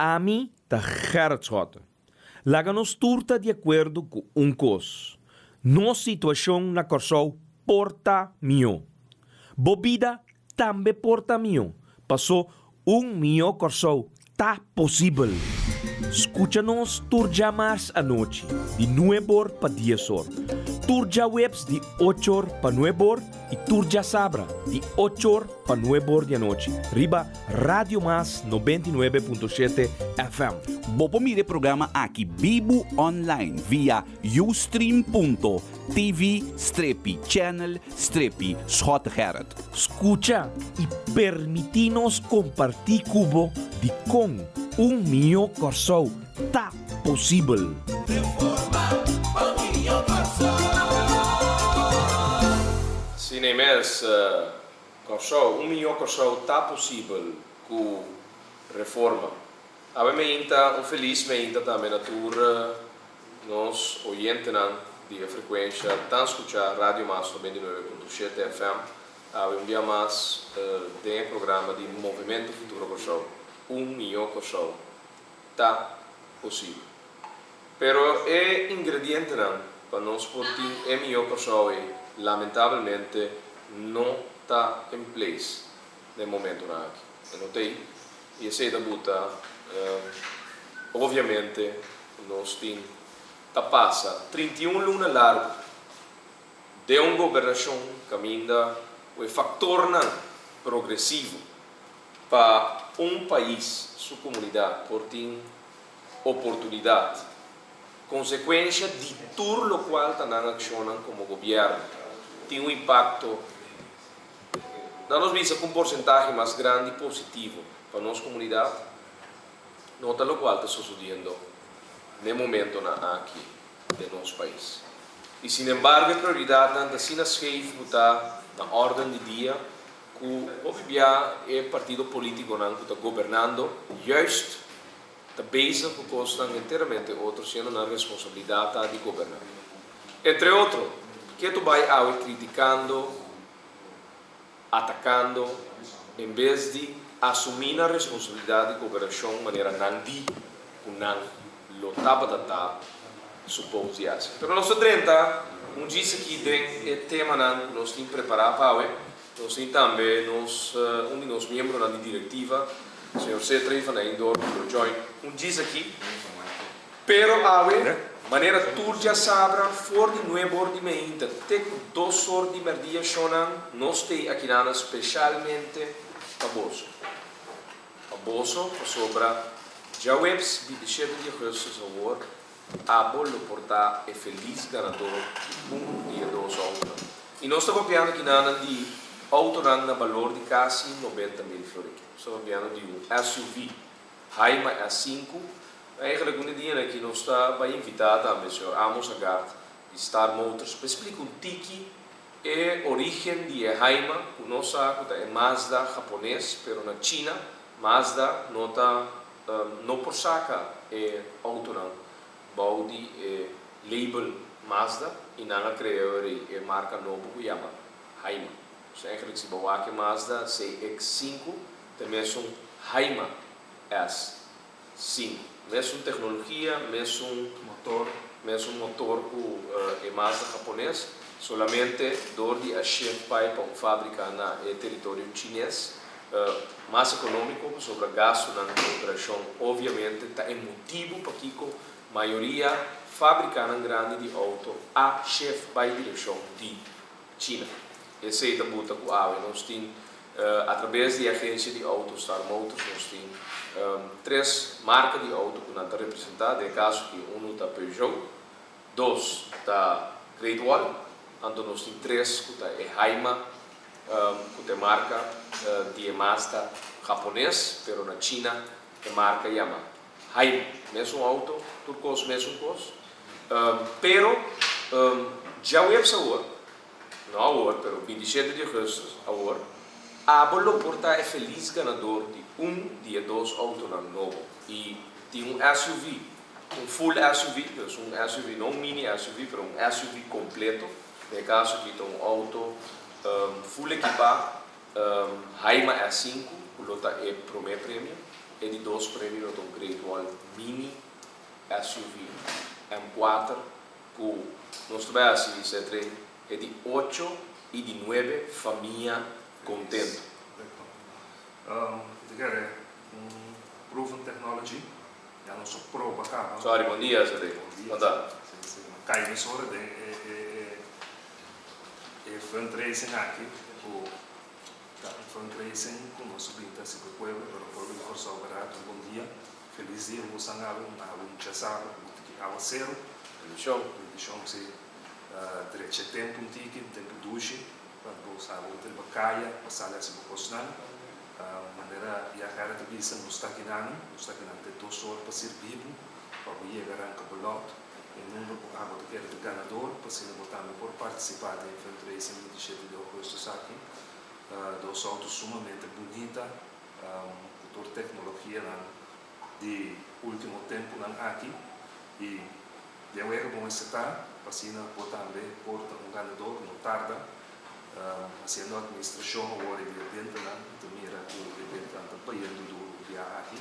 a mim tá Gerrit Schotten. Laga nos turta de acordo com coisa. Nossa situação na Corsou porta mio. Bobida também porta mio. Passou mio Corsou tá possível. Escucha-nos turja mais à noite, de 9 para 10 horas. Turja webs de 8 horas para 9 horas e turja sabra de 8 horas para 9 horas da noite. Riba Radio Mas 99.7 FM. Bopo mire programa aqui Bibo online via ustream.tv/channel/Schot Gerrit. Escucha e permitinos compartir cubo de com mio Corsou tá possível. Cinemas Corsou, mio Corsou tá possível com reforma. Abbiamo feliz também na tour nós oyentes de frequência tan escuchar Radio Mas 99.7 FM. Abbiamo mais de programa de Movimento Futuro Corsou. Mio Corsou tá possível. Pero é ingrediente para nós poder mio Corsou lamentavelmente não está em place no momento aqui. Eu notei e sei da buta obviamente nós temos tá passa 31 luna largo de governação caminha o factor progressivo para país, sua comunidade, por ter oportunidade, consequência de tudo o qual está accionando como governo, tem impacto, dá-nos visa com porcentagem mais grande e positivo para a nossa comunidade, nota o qual está sucedendo no momento aqui do nosso país. E, sin embargo, a prioridade não está sendo está na ordem de dia, que o partido político que está governando, justo, está bezig com estão inteiramente outros sendo na responsabilidade de governar. Entre outros, que tu vai criticando, atacando, em vez de assumir a responsabilidade de governação de maneira não de não lotava da supposto assim. Pero nós 30, dia aqui tem tema que nós temos preparado para nós temos também um de nossos membros da diretiva, o senhor Cetra van Eindor, que join dia aqui. Pero maneira turja sabra for de nuevo de meinta, tek 2 horas de merdia shonan, nós temos aqui especialmente a bolso sobre já webs de 27 de agosto agora a bolo portar é feliz ganador dia 2 auto. E nós estamos vendo aqui de auto na valor de quase 90 mil florins. Estamos vendo de SUV Haima A5. Eigenlijk um dia que nós está invitado a senhor Amos Agard de Star Motors para explicar tiki a origem de Haima, que nós sabemos é Mazda japonês, pero na China Mazda não por saca é auto Baudi label Mazda e não criou a marca nova que chama Haima. Dus eigenlijk se bawa que Mazda CX-5 também é Haima S5. Mesma tecnologia, mesmo motor que é Mazda japonês, solamente dor de a chef para uma fábrica na território chinês, mais econômico sobre gasto na operação, obviamente está motivo para que a maioria fabricana grande de auto a chef para a direção de China. Esse é o buta que nós temos através da agência de autos Star Motors, nós temos 3 marcas de auto que não estão representadas, é caso que um está Peugeot, 2 está Great Wall, então nós temos 3 que está Haima, que é marca de Mazda japonês, pero na China é marca Yamaha. Haima, mesmo auto, turcos mesmo coisa, pero já o agora, não agora, pero 27 de agosto agora, a Bolo Porta é feliz ganador de dia 2 auto novo e tem SUV, full SUV, SUV não mini SUV, mas SUV completo, no caso aqui tem auto full equipado, Haima A5, que é o primeiro prêmio, é de 2 prêmios do Great Wall Mini SUV M4 que nós trabalhamos assim, é de 8 e de 9 família contente. É proven technology, já não sou prova cá. Sorry, bom dia, Zé. Bom dia. Cai nessa hora de fundraising aqui, o fundraising com o nosso binta se para o povo de Corsal Barato, bom dia, feliz dia, vamos sangar um chasado, que há zero, Show. se direito tempo tempo duche, para bolsar o tempo caia, passar essa boca maneira e a cara de bisa não está aqui de 2 horas para ser vivo, para o ia garantir o lote, e número de água de queda de ganador, para ser botado por participar da fundraising de 27 de agosto aqui, 2 autos sumamente bonita, com tecnologia de último tempo aqui, e de um erro bom está, para ser botar por ganador, não tarda, fazendo a administração agora de evento, mira o evento apoiando do viagem,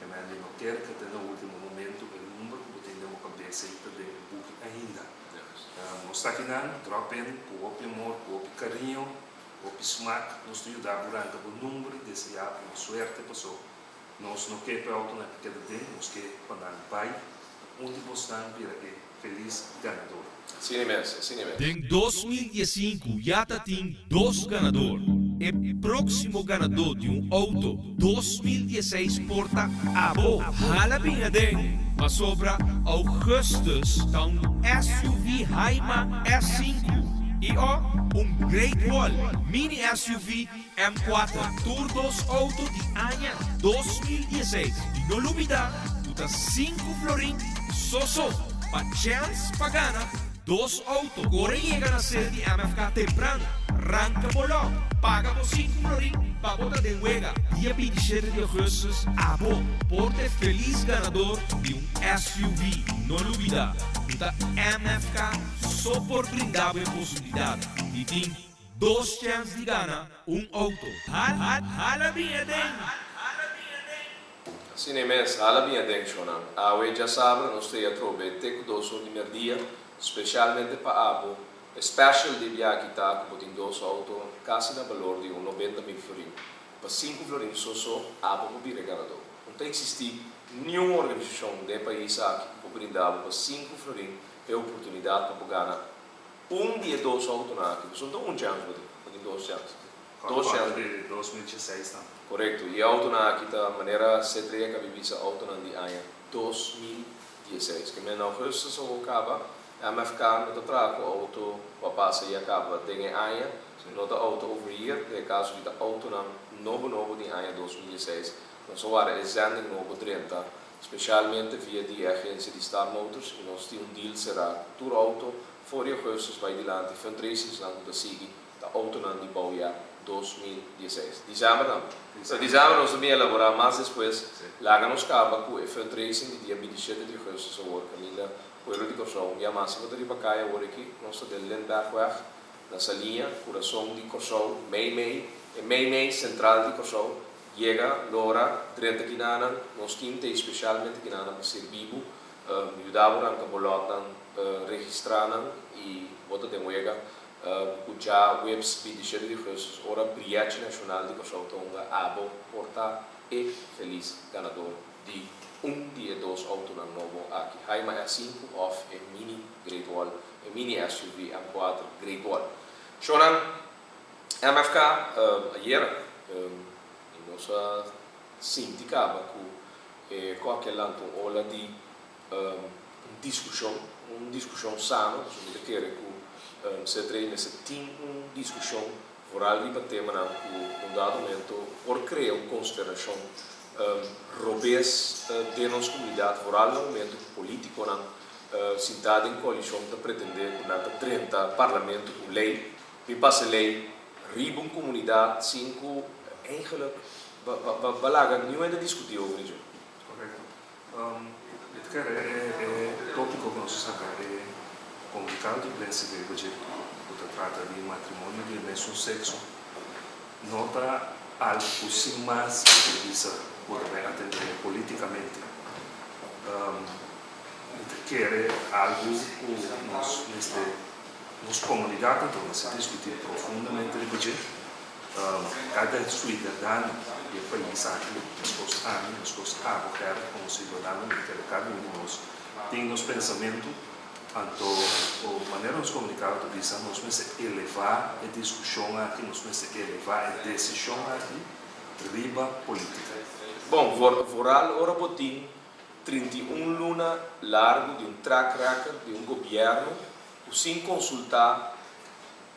e não quer que até no último momento o número que temos cabeça de book ainda. Nós está aqui dropen, com o amor, com o carinho, com o smack, nós ajudar durante o número desse ano, uma suerte pessoa. Nós não queremos auto na pequena dele, nós queremos mandar pai, onde você vira feliz ganador. Sim mesmo, sim mesmo. Em 2015, já tem 2 ganadores. O próximo ganador de auto 2016 porta abo. Halabinha den. Mas sobra Augustus está SUV Haima S5. E Great Wall Mini SUV M4 Turdos Auto de ano 2016. E não olvida, tu 5 florin só para chance para ganhar 2 autos. Agora chega na sede de MFK temprano. Arranca bolão, paga por 5 florin para botar de huega. Dia 27 de agosto, abo, porte feliz ganador de SUV. Não olvida, da MFK só por brindar a possibilidade de ter 2 chances de ganhar auto. Hala bem dentro. Sim mesmo, hala bem dentro, Shonan. A já sabe, nós temos a trobe, tem que 2 primeiro dia, especialmente para abo. Special de viagem está com 2 autos, quase na valor de 90 mil florin. Para 5 florin só, abo para vir ganador. Não tem que existir nenhuma organização de país aqui que brindar para 5 florin a oportunidade para ganhar dia 2 autos aqui. Só dá chance para 2 chances. 2 chances. De 2016 também. Correto. E a auto aqui está de maneira cedreia que vivisa auto de ano 2016. Que em agosto só acaba. A MFK não traga o auto para passar e acaba de ano, não está auto over year, de caso de auto novo de ano 2016. Nós agora exame novo 30, especialmente via de agência de Star Motors, e nós temos deal será todo auto fora agosto vai adiante, fundraising lá no seguir, da auto de bouwjaar 2016. Dezembro não. Dezembro nós também elaborar mais depois, lá nos acaba com o fundraising de dia 27 de agosto, agora Camila. O de Corsão, e a máxima de Ribacaia, agora aqui, nós temos de Lindbergweg, nessa linha, coração de Corsão, Meimei, central de Corsão, chega, Lora, 30 quinanan, nós temos especialmente quinanan para ser vivo, ajudava a bolota, registrar e bota de moeda, cuja webs 27 de agosto, ora Briate Nacional de Corsão, tonga, abo, porta e feliz ganador de dia 2 auto novo aqui. Haima S5 of a Mini Great Wall, a Mini SUV M4 Great Wall. Shonan, MFK, ayer, nossa sindicato com aquele lanto ola de discussão sana, sobre que se treina se tem discussão foral de tema num dado momento por criar consideração robês de nossa comunidade rural no momento político sentado em coalição para pretender durante 30 parlamento com lei e passa lei riba uma comunidade 5 eigenlijk balaga nenhum ainda discutiu over isso. Correto. Este é tópico que nós sacamos é complicado de princípio porque trata de matrimônio de mesmo sexo nota algo sim mais que visa poder atender politicamente. Quer algo nos comunidade, então, se discutir profundamente de budget. Cada cidadão do país aqui, as coisas abocar como cidadão, cada um de nós tem nos pensamentos, então, a maneira de nos comunicar, nós precisamos elevar a discussão aqui, nós precisamos elevar a decisão aqui, riba política. Bom, voral ora botim 31 luna largo de track record de governo, sem consultar.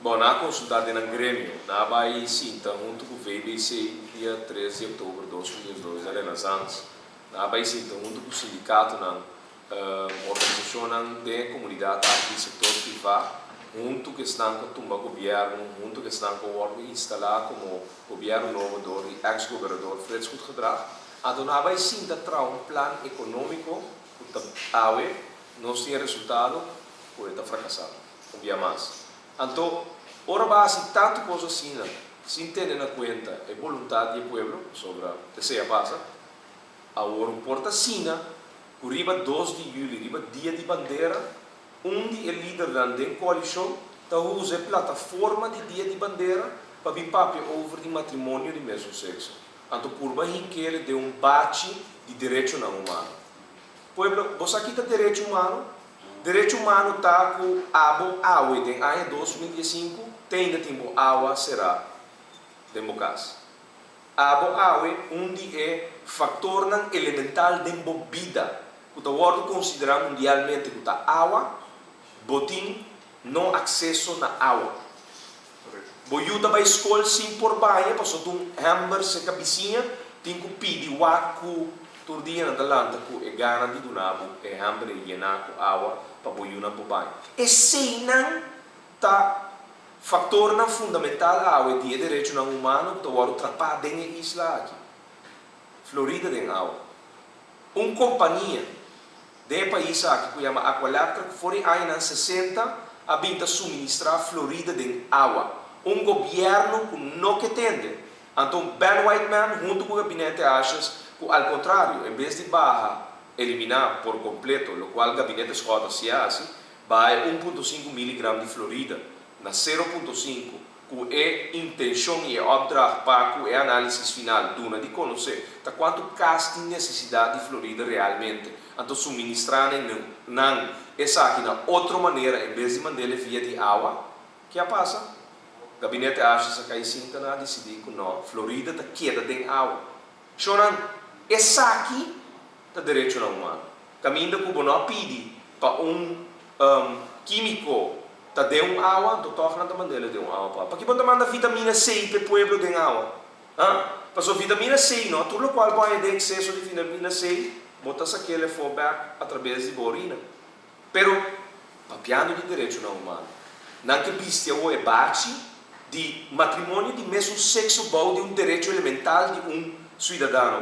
Bom, na consulta na Grêmio, na Bahia, sim, junto com o VBC, dia 13 de outubro de 2002, na Renaissance, na Bahia, sim, junto com o sindicato, na organização de comunidade do setor privado, junto que estão com o tumba governo, junto que estão com o órgão instalado como governo novo do ex-governador Fred Schutgedrag, a dona Bahia, sim, terá plano econômico, que não tinha resultado, por estar fracassado, um dia mais. Então, ora base tanto coisa assim, sem ter na conta a vontade do povo sobre a terceira passa, agora porta sina, o riba 2 de julho, riba dia de bandeira, onde o líder da coalição está usa a plataforma de dia de bandeira para vir papel over de matrimônio de mesmo sexo. Então, por bem que ele deu bate de direito não humano. Povo, você aqui tem direito humano? Direito humano está com abo awe em ano 2015 tem de tempo awa será democracia. Abo awe onde é fator não elemental de vida que está sendo considerado mundialmente que está awa botim não acesso na awa. Boiuta vai escola sim por baia passou um hamburger se cabecinha tem que pedir waku todo dia na talanta que é garantido nabo é hamburger e com awa para boiuna por baia. Esse não tá fator na fundamental ao dia direito não humano que está atrapado dentro da isla aqui. Florida tem água. Uma companhia de país aqui que chama Aqualactra que foi aí nos 60 a vinda suministrar Florida tem água. Governo que não entende. Então Ben Whiteman junto com o gabinete achas que ao contrário, em vez de eliminar por completo, o qual o gabinete escota se assim, vai 1,5 mg de Florida na 0,5, que é intenção e opdracht para que é análise final de conhecer tá quanto casting necessidade de Florida realmente, então suministrar não essa aqui na outra maneira, em vez de mandar via de água, que passa? O gabinete acha que aí sim está decidir que não, Florida está queda de água. Choram, essa aqui está direito não humano. Caminho que não pede para químico tá deu água, então toca na maneira de água. Para que você manda vitamina C para o povo de água? Passou vitamina C, não? Tudo o qual vai ter excesso de vitamina C, bota aquele fallback através de borina. Pero, papiano de direito não humano. Não que viste o debate de matrimônio de mesmo sexo bom de direito elemental de cidadão.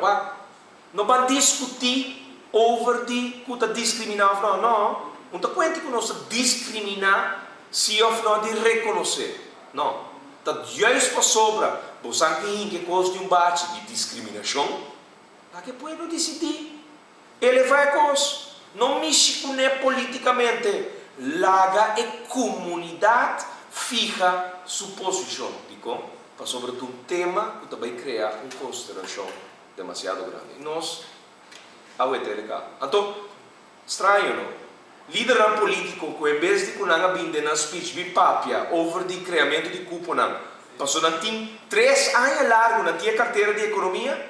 Não vai discutir over de que está discriminado, não. Não está conta que nós discriminar se ou não de reconhecer. Não. Está justo para sobra. Você tem que coisa de bate de discriminação. Para que o povo decidir. Ele vai coisa. Não mexe com ele politicamente. Laga a comunidade fica sua posição. Para sobre um tema que também criar uma consideração demasiado grande. E nós, ao ETLK. Então, estranho, não? Líder político que em vez de que não vinde na speech de papia over de criamento de cupo não passou na tem 3 anos largo na tia carteira de economia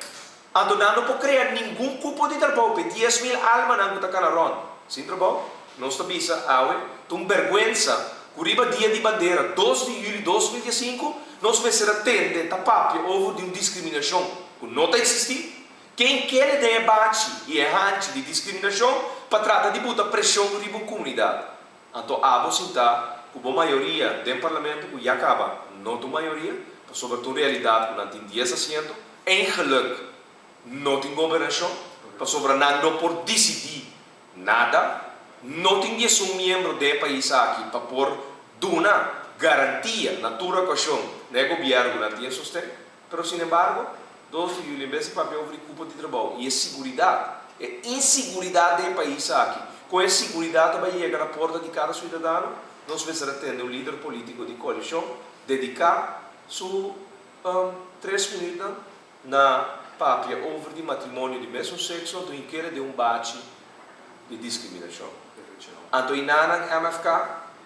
então não pode criar nenhum cupo de trabalho 10.000 almas não está canaron sem trabalho não está bisa awe tum vergüenza curiba dia de bandeira 2 de julho de 2015 nós vai atender a papia over de uma discriminação que não está existindo quem quer debate e errante de discriminação para tratar de botar pressão sobre a comunidade. Então, a você com a maioria do parlamento, que já acaba, não tem maioria, sobre a realidade que não tem 10 assentos, em geluk, não tem governação, sobre não por decidir nada, não tem um membro do país aqui para pôr uma garantia na tua questão do governo que não tem sustento, mas, sin embargo, 2 de julho, esse papel sobre culpa de trabalho. E a segurança, a insegurança do país aqui. Com a segurança vai chegar à porta de cada cidadão, nós vamos ter um líder político de coalição dedicar sua 3 minutos na papia over de matrimônio de mesmo sexo, do inquérito de bate de discriminação. Então, na MFK,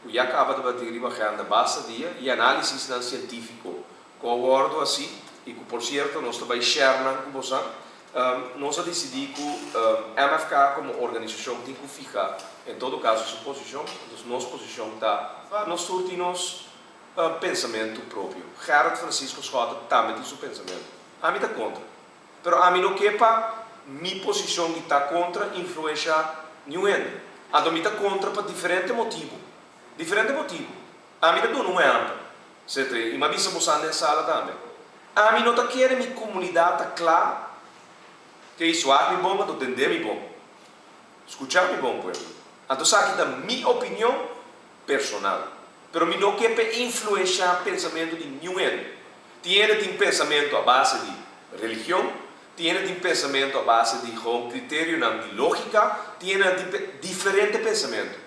que já acaba de bater na base dia, e análise científico, concordo assim, e que, por certo, nós também share com você, nós decidimos que MFK como organização tem que ficar, em todo caso, sua posição, então nossa posição está, nós temos pensamento próprio. Gerard Francisco Schott também tem seu pensamento. A mim está contra. Mas a mim não quepa, minha posição está contra influencia nenhum. A mim está contra por diferente motivo. Diferente motivo. A mim não é ampla. E me avisa você na sala também. A mim não está querendo minha comunidade clara que isso é bom, mas entender bom. Escuchar bom, pueblo. Então, aqui está minha opinião personal. Pero me não quer influenciar o pensamento de nenhum. Tem pensamento à base de religião, tem pensamento à base de critério de lógica, tem diferente pensamento.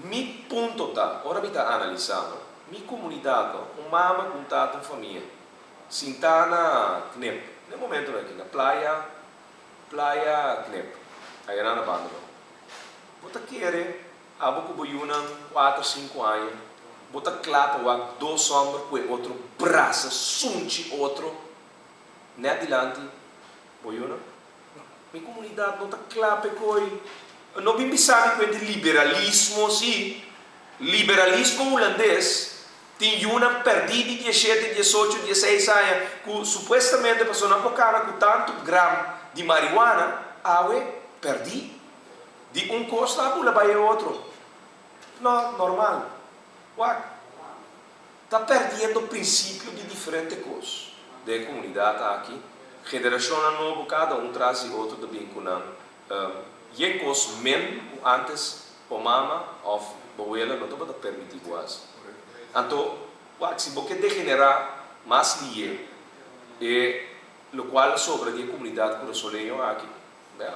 Meu ponto está, agora me está analisando, minha comunidade, mama contato com família, sinta na Knep, no momento aqui na praia Knep, aí na banda. Você quer, a boca boiuna 4, 5 anos, bota clapa o 2 sombras com outro braço, sunte outro, não adiante, boiuna. Minha comunidade não está clapa com não me sabe com o liberalismo, sim. Liberalismo holandês tem uma perdida de 17, 18, 16 anos, que supostamente a pessoa não pode com tanto grama de marihuana, perdi. De custo, a pula vai outro. Não, normal. Está perdendo o princípio de diferentes coisas. Da comunidade aqui, geração nova, cada traz outro de vinculando. E coisas mesmo antes, o mama ou a abuela não pode permitir quase. Então, se você degenerar mais lié, e o qual sobre a comunidade que eu aqui,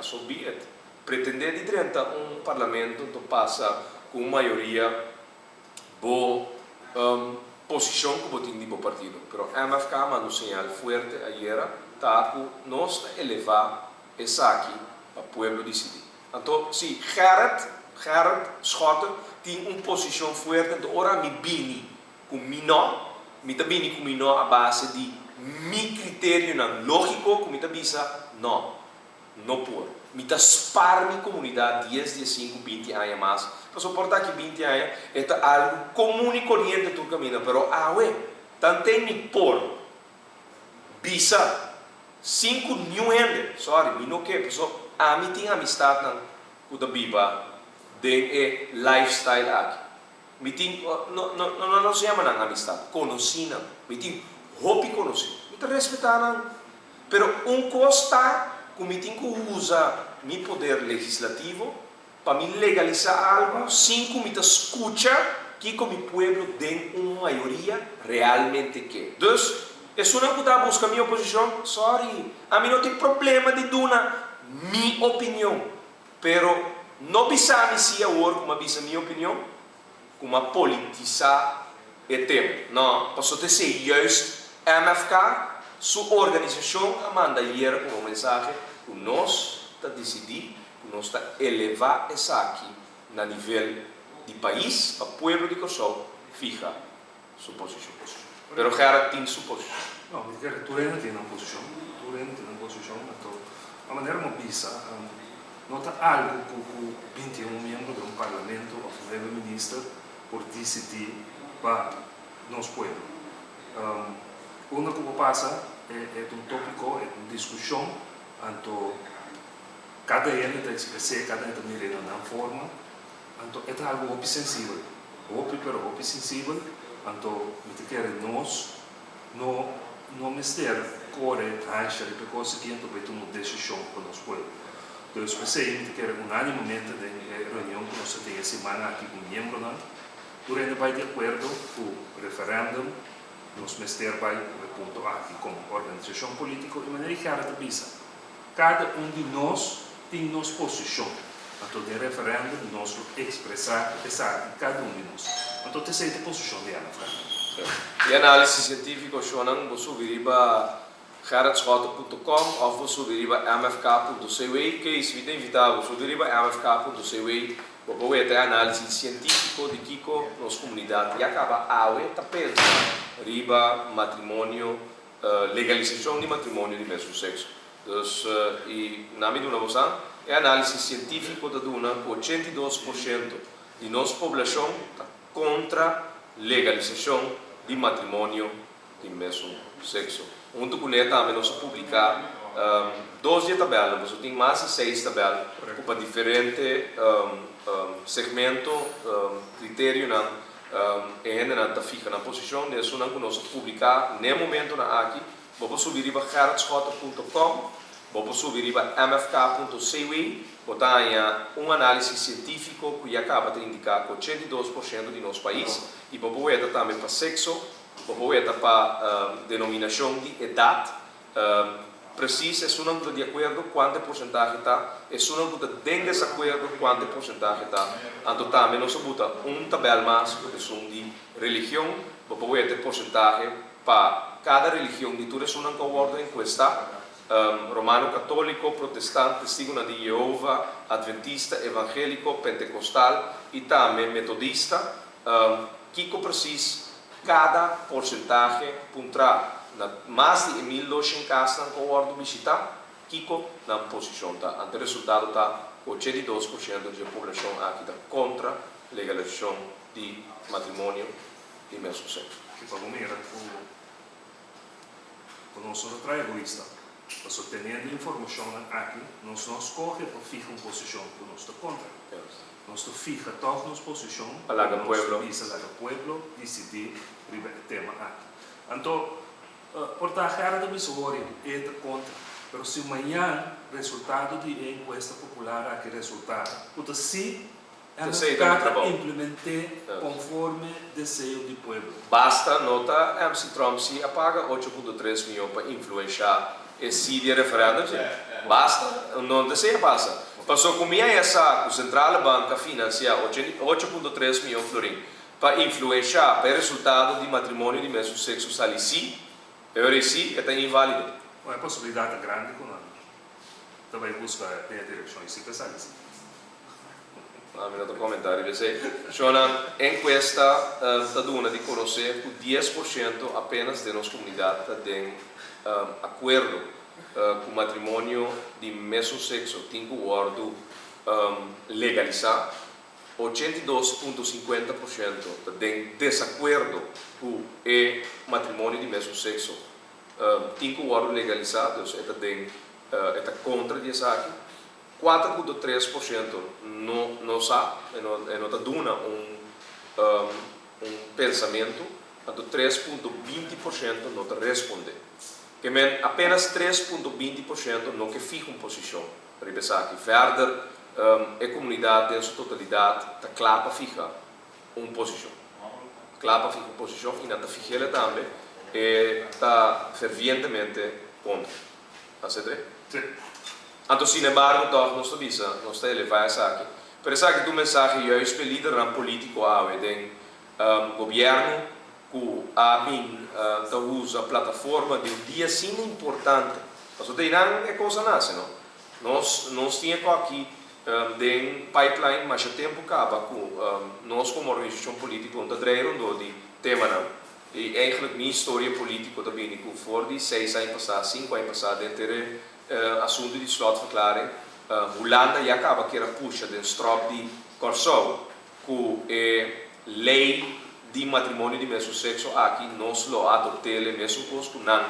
so be it. Pretender de dentro parlamento que passa com maioria boa posição que você tem no partido. Mas a MFK manda um sinal forte ayer, tá que nós elevar essa aqui para o povo decidir. Então, se Gerard Schott tem uma posição forte, então ora me bini com me também com mino a base de mi critério não lógico, como me bisa não por. Me spar minha comunidade 10, 15, 20 anos mais. Para suportar que 20 anos é algo comum e corriente do caminho, mas tanto me por bisa 5 new gente, sorry, me não quer, a mim tem amistade não com a biba de lifestyle aqui. Me tem não se chama não amistade, conheci não, me tem hobby conheci, me tem respeitar não, pero costa como tem que usar meu poder legislativo para me legalizar algo sem que me escuta que como o povo tem uma maioria realmente quer. Então, é só não que busca minha oposição, sorry, a mim não tem problema de dar minha opinião, pero não precisa me ser agora como avisa minha opinião, como politizar o tema. Não, posso ter ser justo MFK, sua organização manda ayer uma mensagem que nós está decidir, que nós está elevar essa aqui na nível de país, para o povo de Kosovo fija sua posição. Pero Gerard tem sua posição. Não, mas tu ainda tem uma posição, então a maneira como pensa, nota algo que 21 membros de um parlamento ou primeiro ministro por decidir para nós povo. Uma que passa é tópico, é uma discussão, então cada um tem expressar, cada um tem de uma forma, então é algo muito sensível, muito sensível, então me quer nós não mestre corre taxa de conseguinte para tomar decisão para nós povo. Então eu me quer unanimemente na reunião que nós temos essa semana aqui com membros, durante vai de acordo com o referendo, nós mestre vai ponto aqui como organização política e maneira que ela visa. Cada de nós tem nossa posição. Então, de referendo, nós expressar essa cada de nós. Então, essa é a posição de Ana Frank. E análise científica, você subir para gerardschotten.com ou você subir para mfk.cw, que isso é invitável, subir para mfk.cw, para ter análise científica de Kiko, nossa comunidade, e acaba a tapete, riba matrimônio, legalização de matrimônio de mesmo sexo. Então, e na minha noção, é análise científica da Duna, 82% de nossa população está contra a legalização de matrimônio de mesmo sexo. Junto com ele também nós publicar 12 tabelas, nós temos mais de 6 tabelas para diferentes segmentos, critérios, e ainda não está fixa na posição, isso não nós publicar no momento aqui. Vamos subir para gerardschotten.com, vamos subir para mfk.cw, botar uma análise científica que acaba de indicar que 82% de nosso país, e vamos ver também para sexo, vamos ver para denominação de idade, preciso, é não de acordo quanto porcentagem está, é não de desacordo quanto porcentagem está. Então também nós botamos tabela mais, que é de religião, vamos ver porcentagem para cada religião de tudo isso não concorda em encuesta, romano católico, protestante, testigo de Jeová, adventista, evangélico, pentecostal e também metodista, que precisa cada porcentagem puntra na mais de 1.200 casas não concorda visitar, que na posição tá, ante o resultado está 82% da população aqui está contra a legalização de matrimônio de mesmo sexo. Que para mim era o nosso não é egoísta. Nós tendo informação aqui, nós não escolhe para ficar uma posição que nós está contra. Nós fica toda nossa posição para o pueblo. Para o pueblo decidir sobre o tema aqui. Então, por estar cara da misória é contra. Mas se amanhã o resultado de encuesta popular aqui resultado, então se ela implementar conforme desejo do povo. Basta nota MC Trump se apaga 8,3 milhões para influenciar esse referendo. Basta, não deseja passa. Passou com minha essa, o Central Banca financia 8,3 milhões de florins para influenciar o resultado de matrimônio de mesmo sexo salici, eu sim, é inválido. Uma possibilidade grande com nós. Também busca a direção e se pensar assim. Minuto comentário, você. Jonan, encuesta da Duna de conhecer que 10% apenas de nossa comunidade tem acordo com o matrimônio de mesmo sexo, tem que o legalizar. 82,50% tem desacordo com o matrimônio de mesmo sexo. Tem que o legalizar, é contra isso aqui. 4,3% não sabe, não está dando um pensamento, então 3,20% não está respondendo. Que apenas 3,20% não que fica uma posição. Para pensar que verder a comunidade em sua totalidade está clara para ficar uma posição. Clara para ficar uma posição e não está fijada também e está fervientemente contra. Aceita? Sim. Então, sin embargo, nós estamos elevando isso aqui. Por isso que tu mensagem é expelida no político tem governo que usa a plataforma de um dia assim importante. Mas o tem é coisa nasce, não? Nós tínhamos aqui tem pipeline, mas o tempo acaba com nós como organização política não traíram de tema não. E eigenlijk minha história política também que for de 6 anos passados, 5 anos passados, entre assunto de slotverklaring, Holanda já acaba que era puxa de strop de Corsou, que é lei de matrimônio de mesmo sexo aqui nós lo adotele mesmo conosco não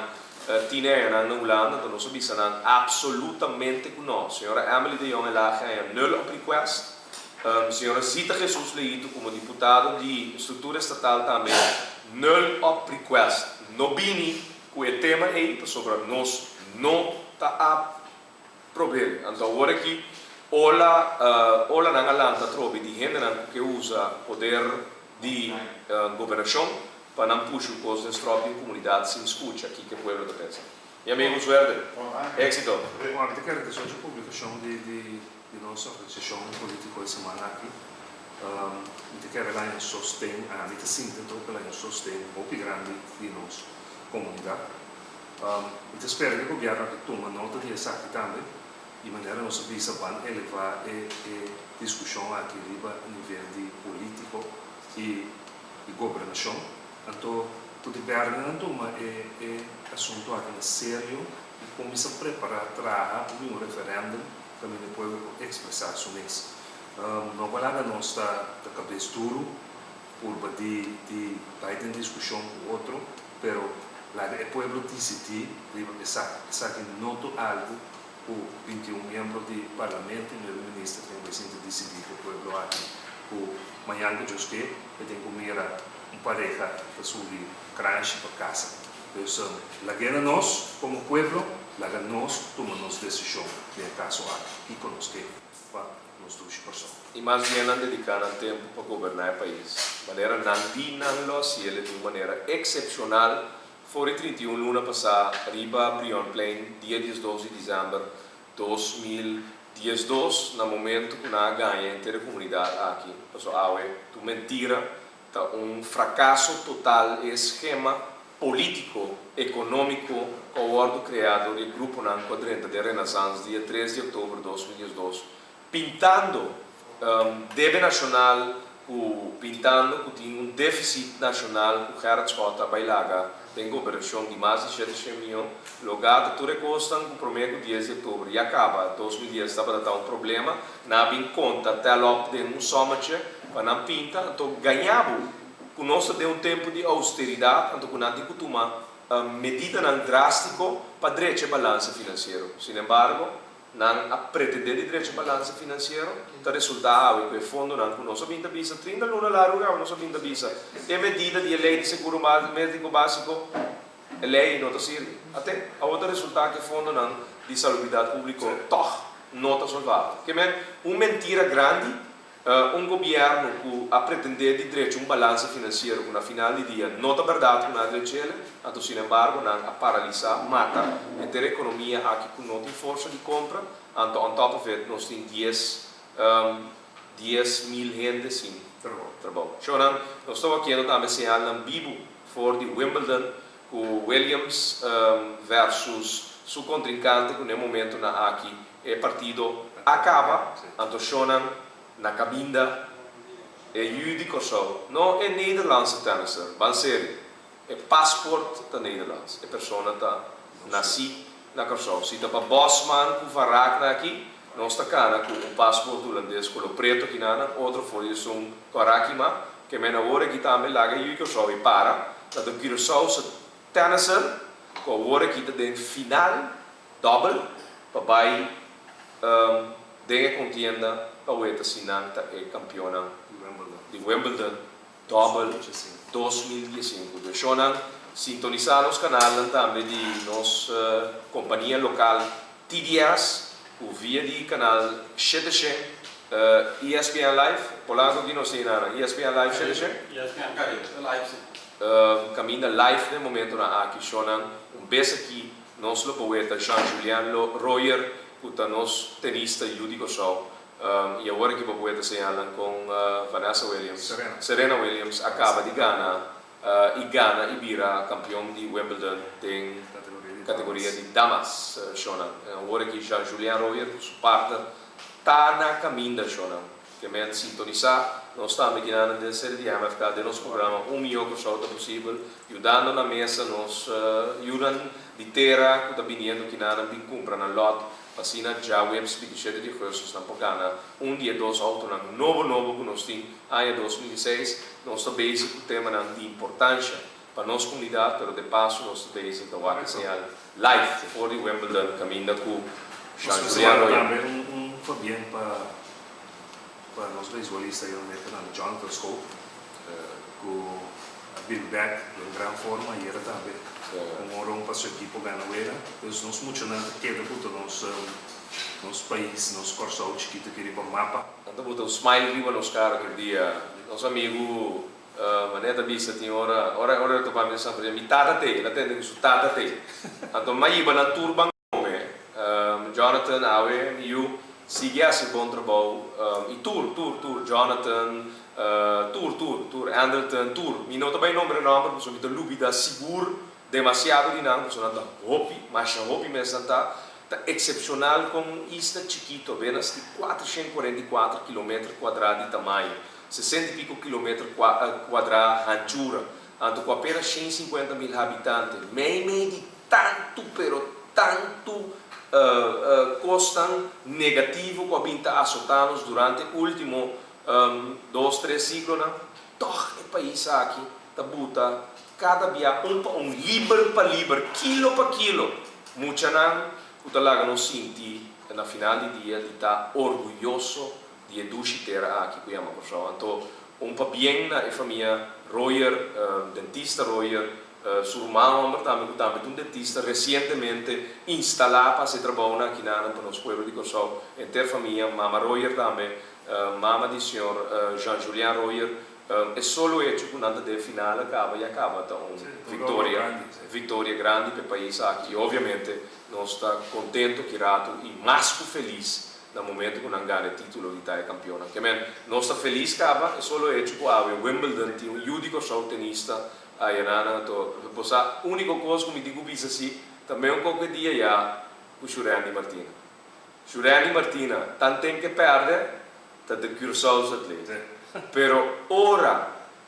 tinha na Holanda, então nós sabemos absolutamente com nós. Senhora Emily de Jong lá ganha 0 op request. Senhora Zita Jesus Leito como deputado de estrutura estatal também 0 op request. No bini que o tema é sobre nós não tá problema. Então agora aqui ola na Holanda trobe de gente que usa poder de governação para não puxar coisas de própria comunidade sem escuta aqui que o povo está pensando. E amigos, suerte, éxito. Agora, eu quero que seja a publicação de nossa organização política de semana aqui. Eu quero lá em sostém, a gente sinta que lá em sostém um pouco grande de nossa comunidade. Eu espero que o governo tome nota disso aqui também, de maneira nossa visa vai elevar a discussão aqui a nível de político e governação. Então, tudo bem, toma assunto aqui sério e começa a preparar um referendo também depois expressar sobre isso. Não vai lá nós está cabeça duro por de ter discussão com o outro, pero lá o povo decidir, essa que noto algo o 21 membros do parlamento e o ministro tem que decidir o povo aqui. O manhã que eu esqueci, eu tenho que comer pareja para subir crunch para casa. Então, lá que nós, como povo, lá que nós tomamos decisão de caso aqui e conosco para nós duas pessoas. E mais bem não dedicar tempo para governar o país. De maneira não se ele de maneira excepcional. Foi 31 luna passada, arriba Brion Plain, dia 12 de dezembro de 2012, no momento que nós ganhamos a comunidade aqui. Pessoal, é mentira. Fracasso total esquema político, econômico, que o criado do grupo na quadrante de Renaissance, dia 13 de outubro de 2012, pintando débito nacional, pintando que tinha déficit nacional, que era a bailaga, tem governação de mais de 700 milhões, logo tudo custa com o primeiro 10 de outubro, e acaba, 2010 estava a dar problema, não em conta, até lá de somente, para não pinta, então ganhava, com nós deu tempo de austeridade, então com nós de tomar medida não drástica para direito balanço financeiro. Sin embargo, não pretender de direito balanço financeiro, o resultado é que o fundo não com nós vinda bisa 30 luna largo, nós vinda bisa. E medida de lei de seguro médico básico, lei não está sirve. Até a outra resultado que o fundo não de salubridade pública, não está salvado. Que é uma mentira grande. Governo que a pretender de direito balanço financeiro que na final do dia não é verdade que nada é então, sin embargo, não a paralisar, mata a economia aqui que não tem força de compra, então, on top of it, nós temos 10 mil gente sim, trabalho. Então, nós estamos aqui também sinal na Bibo, for de Wimbledon, com Williams versus seu contrincante que no momento na aqui é partido acaba, então, na cabinda é judico só, não é nederlandse tennisser, van sério, é paspoort da Nederlands, é pessoa que nasci na Kosovo. Se está para Bosman, que varrak aqui, nós está cá com paspoort holandês, com o preto aqui na outro foi isso varakima, que me na hora que também lá que judico só e para, dat o Curaçao se tennisser, com a hora que tem final, double, para vai dengue contienda para o Sinanta é campeona de Wimbledon, double 2015. Então, sintonizar os canais também de nossa companhia local TDS, o via de canal Shedeshen, ESPN Live, polaco que não sei nada, ESPN Live Shedeshen? ESPN Live. Caminha live no momento na aqui, beijo aqui, nosso poeta Jean-Julien Royer, que é nosso tenista judico só. E agora que o poeta se com Vanessa Williams, Serena Williams, acaba de ganhar e vira campeão de Wimbledon em categoria de damas. Agora que já Julian Royer, sua parte, está na caminho da que me sintonizar, nós estamos aqui na série de MFK, de nosso programa, milhão de pessoas possível, ajudando na mesa, nos ajudando de terra, que está vindo aqui na compra na lote. Assim, já o MSP de cursos na Pocana, dia, 2 autos, novo que nós temos, em 2006, nós estamos basic o tema de importância para a nossa comunidade, mas de passo, nós estamos basic da Wacasenhal Live, for the Wimbledon, caminho com Jean-Julien Também foi bem para nós beisbolistas, Jonathan Scope, com Bill Beck, em grande forma, e era também. Como para a sua equipe ganhar, nós nos funcionamos que é nosso país, nosso corso chiquito que ir para o mapa. Então, botar o smile viva nos caras aquele dia. Nosso amigo Maneta bisa tinha ora eu tô para pensar, por exemplo, mitad te, la tende su tata te. Então, mas iba na turban nome, Jonathan, Awe, eu sigue esse bom trabalho, e tour, Jonathan, tour, Anderton, tour. Mi nota bem nome, porque sou muito lúbida, seguro, demasiado dinâmico, porque sou nada hopi, mas hopi mesmo tá excepcional com ista chiquito, apenas de 444 km² de tamanho, 60 e pico km² anchura, então com apenas 150 mil habitantes, meio de tanto, tanto costan negativo com a binta azotanos durante o último 2-3 siglos, todo o país aqui, tá buta, cada dia livre para livre, quilo para quilo, muita não. O talaga não senti na final do dia de estar orgulhoso de eduzir aqui com a pessoa. Então, bem na família Royer, dentista Royer, seu irmão também um dentista recentemente instalado para se trabalhar aqui na nosso povo de Kosovo. Entre família, mama Royer também, mama do senhor Jean-Julien Royer. É só o hecho que nada de final acaba então vitória grande para o país aqui. Obviamente nós estamos contentes, gratos e mais que feliz no momento que nós ganhamos o título de Italia campeão. Nós estamos felizes acaba é só o hecho que o Wimbledon tem júdico só tenista aí a única coisa que me digo assim também qualquer dia já o Shurani Martina tanto tem que perder tanto que cursar os atletas. Pero ora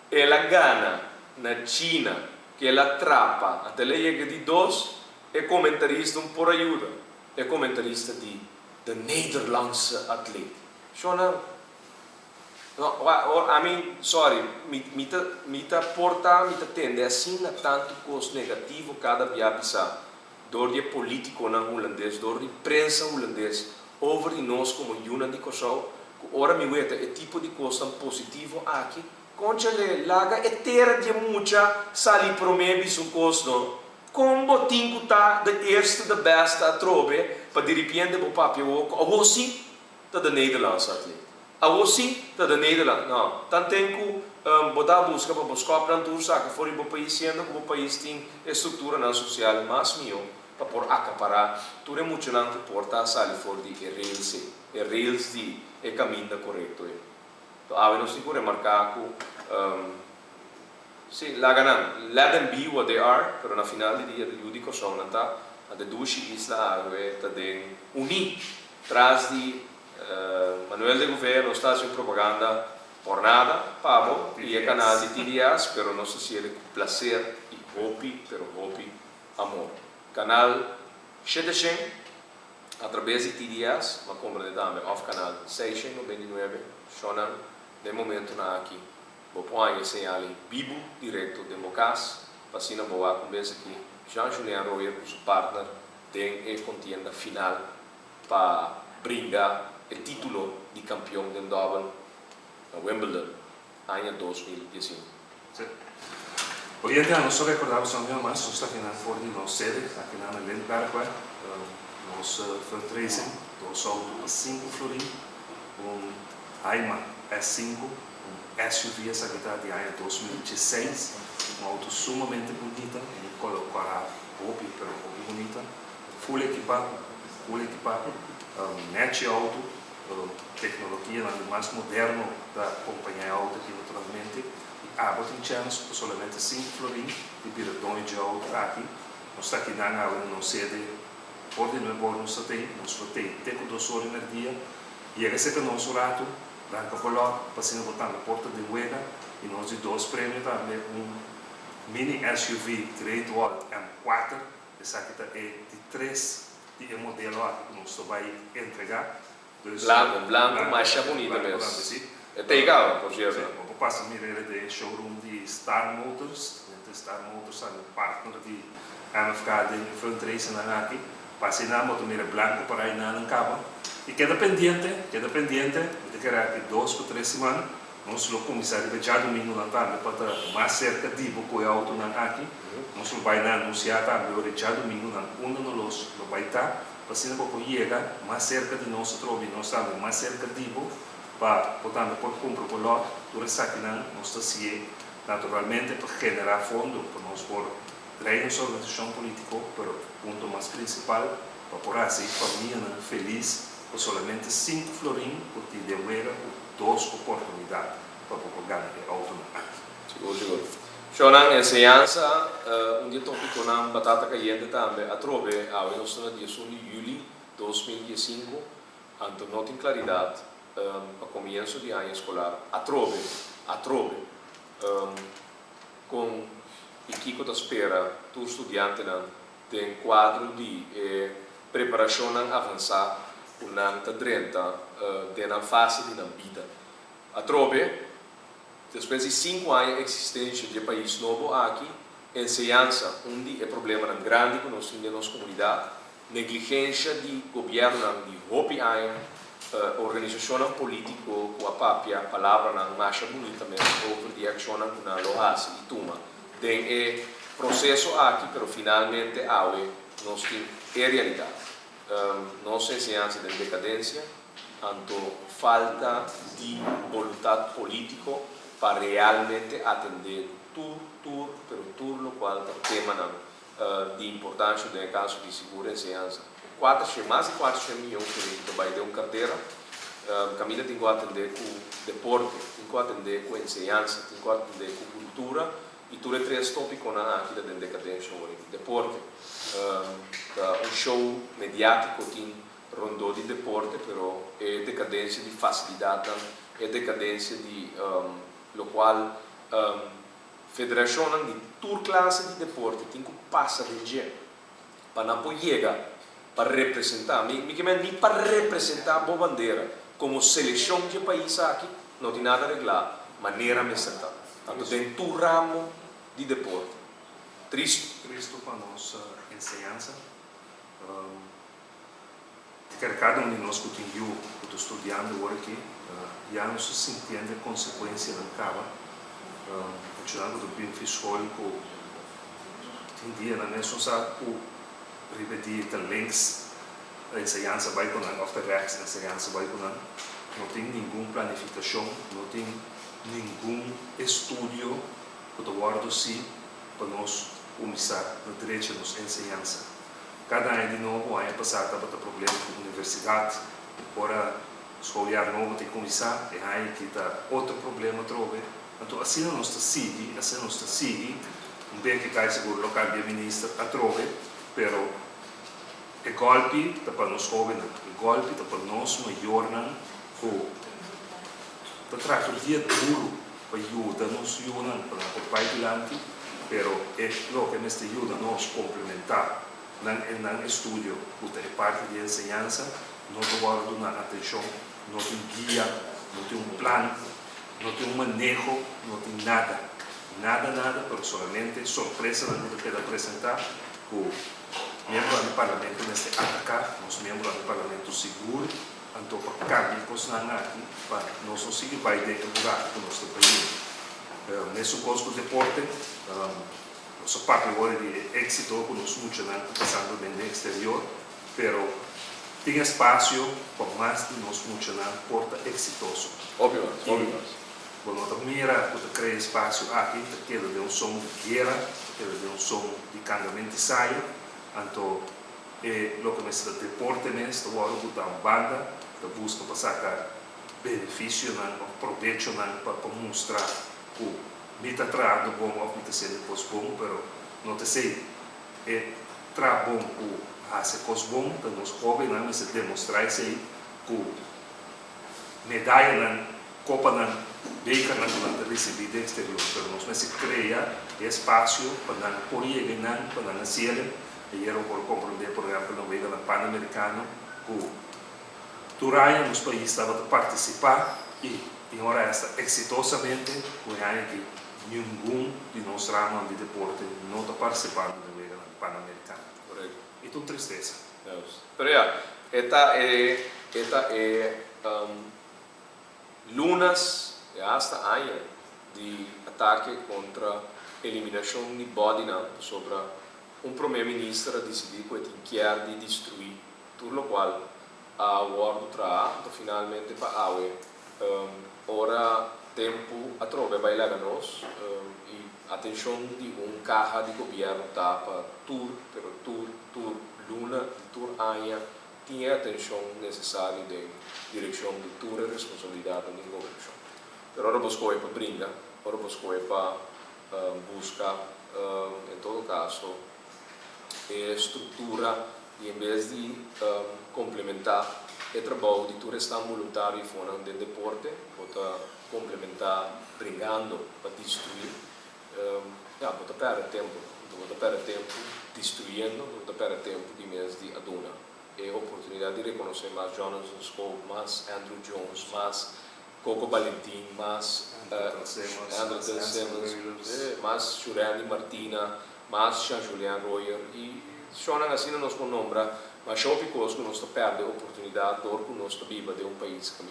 ela gana na China que ela atrapa até ela chega de 2 é comentarista por ajuda é comentarista de Nederlandse atleta Shona I mean sorry me tende assim a tanto coisa negativo cada dia pisar door de político na holandês door de prensa holandês over de nós como Juna de Kosovo. Ora mi vete é tipo de coisa positivo aqui. Concha le laga é terra de muita sali promebi su costo. Com botinho tá de eerste de beste a trobe para de repente o papel o você tá de Nederlands atleta. A você tá de Nederlands. Não, tanto tempo botar busca para buscar para tudo saca fora do país sendo como o país tem estrutura na social mais mio para por acaparar tudo é muito não porta sali fora de rails de é caminho correto. Então, a nós temos que remarcar que lá let them be what they are, pero na final do dia, o único som não está, a de duas islas, está de unir, traz de Manuel de Governo, está sem propaganda por nada, pago, e é canal de TDS, pero não sei se ele placer e hopi, pero hopi, amor. Canal Shedeshen, através de TDS, uma compra de dame, off canal 699, Shonan, de momento na aqui, vou pôr esse ali, Bibo, direto de Mocas, passina boa, conversa aqui, Jean-Julien Royer, seu partner, tem a contienda final para brindar o título de campeão de Dublin, na Wimbledon, ano 2015. Hoy en día no solo recordamos a mi mamá, nós está aqui na fora de nossa sede, aqui na Lindbergh, nós fundraising, nós auto 5 florim, Ayman S5, SUV essa que está de ano 2016, auto sumamente bonita, para hobby, pero hobby bonita, full equipado, net auto, tecnologia mais moderno da companhia auto aqui naturalmente. Abot em chance, solamente 5 florim, de biradões de auto aqui, nós está aqui na sede, por de novo nós tem, teco 2 horas no dia, e é que nós rato, branca color, passando botar na porta de Uega, e nós de 2 prêmios também, mini SUV Great Wall M4, essa aqui é de 3 de modelo que nós vai entregar. Blanco, mais bonita mesmo. É legal, por exemplo. Passa a mirar de showroom de Star Motors, Star Motors é um partner de MFK de fundraising aqui, passa na moto mira blanco para aí na cava e queda pendiente, de que era aqui 2 ou 3 semanas, nós o comissário de já domingo na tarde para mais cerca de boco auto na aqui, nós vai anunciar também o já domingo na nós vai estar, passando para chegar mais cerca de nós trobe, nós também mais cerca de boco para portanto por comprar por lá durante aqui nós está naturalmente para generar fondos para nós por traermos a organização política, mas o ponto mais principal para por assim família feliz por somente 5 florim porque demora 2 oportunidades para ganhar autonomia. Seguro. Shonan enseñanza, dia tópico na batata caliente também, a trove, a nós na dia 1 de julho 2015, anto não tem claridade, para começo de ano escolar, a trove, com equipe da espera, tu estudante tem quadro de preparação avançada, na 30, na fase de vida. A trove, depois de 5 anos de existência de país novo aqui, enseñanza, onde é problema grande que nós temos na nossa comunidade, negligência de governo de hopi anos, organização política com a própria palavra na mais bonita mesmo, over de ação na lohas e tuma. Tem processo aqui, mas finalmente nós temos realidade. Nossa enseñanza de decadência, anto falta de vontade política para realmente atender tudo lo qual é tema de importância no caso de segurança e enseñanza. Mais de 4 milhões de vai ter uma carteira, Camila tem que atender com deporte, tem que atender com enseñanza, tem que atender com cultura e tudo é 3 tópicos aqui da decadência, deporte. Show mediático tem rondou de deporte, mas é decadência de facilidade, é decadência de lo qual federação de toda classe de deporte tem que passar de gente para não chegar para representar, nem para representar a boa bandeira como seleção de país aqui, não tem nada arreglado, maneira me sentar. Então tem todo ramo de deporte. Triste para nossa enseñanza. Cada um de nós que tem eu, que estou estudando agora aqui, já não se entende a consequência da cava. Continuando do benefício tem dia na mesma sabe o repetir the links a enseñanza vai com a of the rechts a enseñanza vai com não tem nenhuma planificação, não tem nenhum estudo que eu guardo assim para nós começar na direita nos enseñanza. Cada ano de novo, ano passado estava problema com a universidade, agora escolar novo tem que começar, e aí que está outro problema trove. Então assim nós está seguir, bem que cai seguro local de ministro a trove, pero o golpe está para nós jovens, o golpe está para nós maior não, o está trato dia duro para ajudar-nos para o pai adiante, pero é o que nos ajuda nós complementar. Não estudo, porque é parte de enseñanza, não guardo na atenção, não tem guia, não tem plano, não tem manejo, não tem nada, pero somente surpresa que quero apresentar o membro do parlamento neste atacar, os membros do parlamento seguro, então para cambiar coisas aqui, para nós conseguir vai dentro do lugar do nosso país. Nesse curso de deporte, nossa parte agora de êxito que nós muito passando bem no exterior, pero tem espaço para mais de nós muito porta exitoso. Óbvio. Quando nós mira, quando cria espaço aqui, aquele de som de guerra, aquele de som de carregamento de saio, então o que nós de deporte mesmo, agora que uma banda, que busca para sacar benefício, proveito para mostrar que mita tra do bom ou mita ser depois bom, pero não te sei tra bom o hace cos bom, então nós jovens não se demonstrar isso que medalha na copa na beca na receber do exterior, pero nós não se cria espaço para não por aí não para não ser e era por compreender por exemplo no meio da Pan-Americano que Turaya nos países estava a participar e agora esta exitosamente o que nenhum de nós ramos de deporte não está participando do meio Pan-Americano. Correto. E tu tristeza. Pero esta lunas hasta año de ataque contra eliminação de Bodina sobre primeiro-ministro decidiu que quer de destruir tudo o qual a World tra finalmente para ora tempo a trove vai lá nós e atenção de carro de governo tapa tour luna tour anha tinha atenção necessária de direção de tour e responsabilidade do governo. Pero ora buscou para brincar, ora buscou para buscar em todo caso a estrutura e em vez de complementar o trabalho de tour estão voluntário fora do deporte, pode complementar brincando para destruir, pode perder tempo destruindo, pode perder tempo de mês de aduna. É a oportunidade de reconhecer mais Jonathan Scope, mais Andrew Jones, mais Coco Valentim, mais Andrew Simmons, mais Jurani Martina, mais Jean-Julien Royer e sono assim nós com nombra, mas só porque nós perde a oportunidade de que nós viva de país que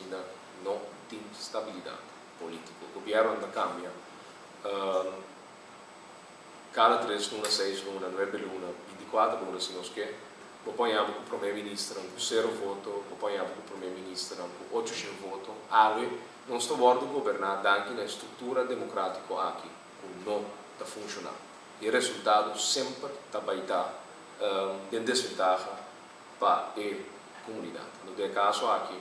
não tem estabilidade política. O governo anda cambia. Cada 3 lunas, 6 lunas, 9 lunas, 24 lunas, se nós quer, apoiamos o primeiro-ministro com 0 voto, apoiamos o primeiro-ministro com 800 votos. Nós estamos governar dentro da estrutura democrática aqui, que não está funcionando. E o resultado sempre vai estar em desvantagem para a comunidade. No caso aqui,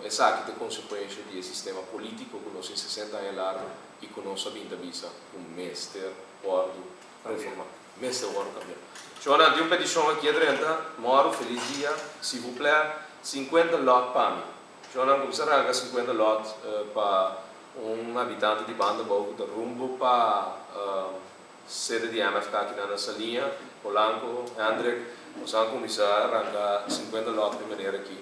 essa aqui tem consequência do sistema político que nós em 60 anos largo e que nós sabemos visa com mestre, ordem, reforma, mestre, ordem cambiar. Joana, tem uma petição aqui dentro, moro, feliz dia, s'il vous plaît, 50 lotes para mim. Joana, como será 50 lotes para habitante de banda boa de rumbo para sede de MFK aqui na salinha, Polanco, André, nós vamos começar a arrancar 50 lotes de maneira aqui.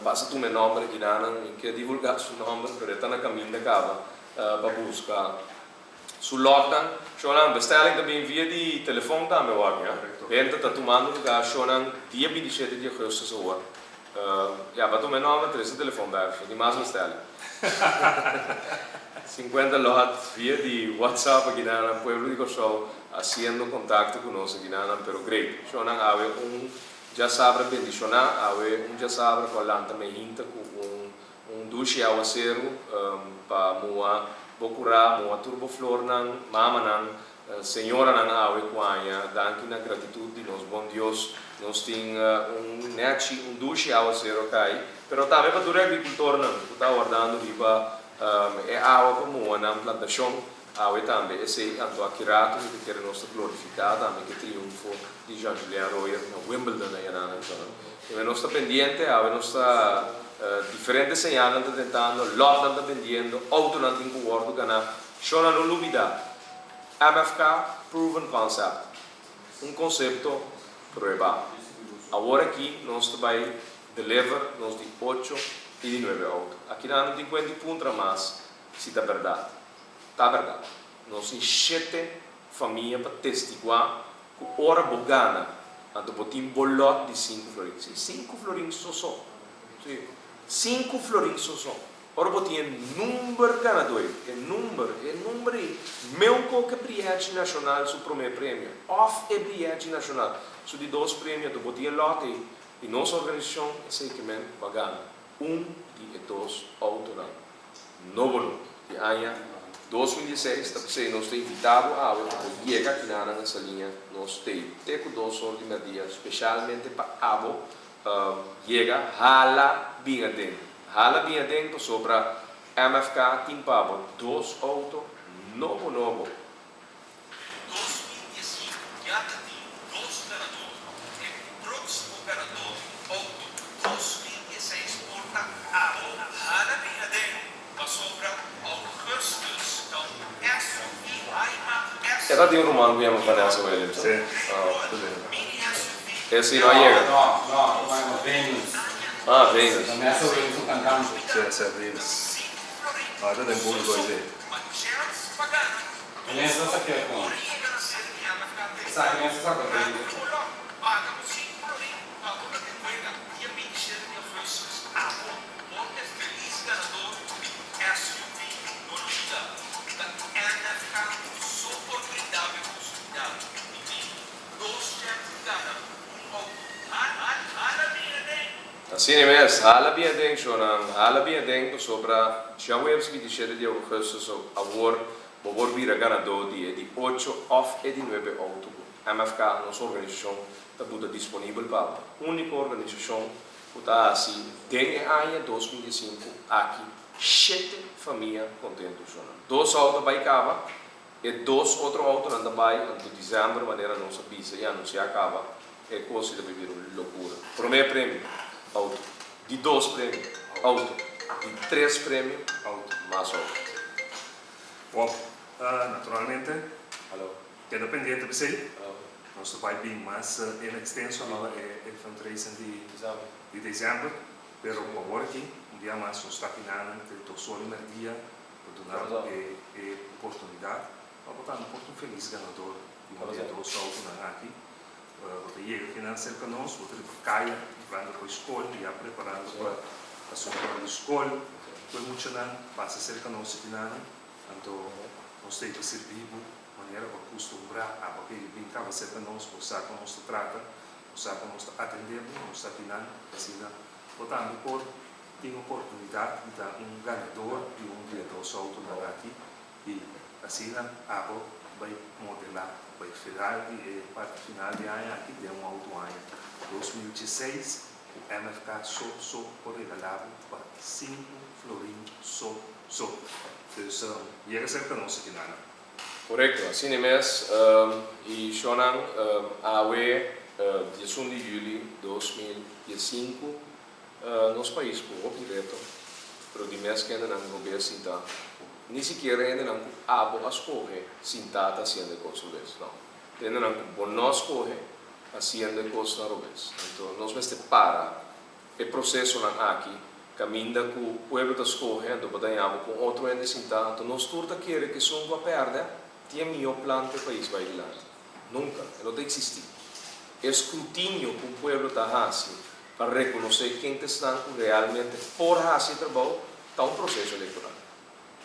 Passa tu meu nome aqui, não quer divulgar seu nome, porque está na caminho da cava para buscar. Su lotan, shonan bestelling também via de telefone também, eu acho. Gente está tomando lugar, shonan dia 27 de agosto essa hora. Para tu meu nome, traz o telefone baixo, de mais bestelling. 50 lotes via de WhatsApp aqui na Pueblo de Corsol, haciendo contacto conosco aqui na pero great. Shonan ave já sabe bendicionar, ave já sabe com a também hinta com duche aguacero para moa bocura moa turboflor nan mama nan senhora nan ave quanha danke na gratitude de nos bom Deus nós tem duche aguacero cai pero também para o agricultor não está guardando riba é água para moa na plantação ave também esse ando akirato que quer nos glorificar também que triunfo de Jean-Julien Royer no Wimbledon aí na então nós está pendente ave nós está diferentes señales están tentando, lot están vendiendo, auto não tem guardo ganhar. Chora não dúvida. MFK proven concept, conceito provado. Agora aqui nós vai deliver nos de 8 e de 9 autos. Aqui não tem 50 pontos mais, se está verdade. Está verdade. Nós tem 7 famílias para testiguar que hora bogana, ando botim bolot de 5 florins. 5 florins só. 5 florins só. Ora botinha número ganador, número meu que bilhete nacional su primeiro prêmio, off é bilhete nacional, su de 2 prêmios do botinha lote e nossa organização é segmento pagando e 2 autonômico. Novo ano de ano 2016, nós temos invitado a chegar aqui na salinha, nós temos com 2 horas de media, especialmente para abo chega hala bem dentro sobre MFK timpavo 2 autos novo 2015 já tem 2 ganadores e o próximo ganador auto 2016 porta hala bem dentro sobre Augustus então SUV Era de romano que chama Vanessa Williams. Sim. Esse não chega. No, Venus. Venus. Começa o Venus cantando. Sim, Venus. Ada tem bom coisa. Começa essa aqui, com. Sabe, começa essa aqui. Assim mesmo, hala bem dentro, Shonan, hala bem dentro sobre já o evento de 27 de agosto, a war vira ganador de 8 of e de 9 outubro. MFK, nossa organização, está disponível para a única organização que está assim, desde o ano 2005, aqui, 7 famílias contentes, Shonan. 2 autos vai acabar, e 2 outros autos andam vai, em dezembro, de maneira nossa pista, e não se acaba, é coisa de viver uma loucura. Primeiro prêmio, auto. De 2 prêmios, auto. De 3 prêmios, auto. Mais auto. Bom, naturalmente, Alô? queda pendente de você. Alô? Nós vai bem mais em extenso é fundraising Exato. de dezembro, pero por agora aqui, dia mais nós está finando que estou só no dia para donar a oportunidade para botar um feliz ganador de dia do sol aqui. Você chega financeiro para nós, você caia, vai para a escola, já preparando para a sua escola, foi muito não, passa cerca nós se finando, então nós temos que servir maneira para acostumbrar a porque ele brincava cerca nós, o saco nós trata, o saco nós atender, nós está finando, assim, botando por tem oportunidade de dar ganador de dia do sol aqui e assim a vai modelar vai final e parte final de ano aqui de outro ano 2016 o MFK só por regalar para 5 florinhos só então chega a ser que não se final Correto, assim mesmo. E Shonan, a 11 de julho de 2005, nosso país ficou direto, mas de mês que ainda não governo sinta, nem sequer ainda não abo a escorrer sinta haciendo coisas não. Ainda não nós escorrer haciendo coisas na rubes. Então nós vamos para o processo na aqui caminha com o povo da escorrer, então podemos com outro ainda sinta, então nós turta querer que são para perder, tinha melhor plano que o país vai adiante. Nunca, não tem existir. Escrutínio com o povo da assim para reconhecer quem está realmente por fazer trabalho, está processo eleitoral.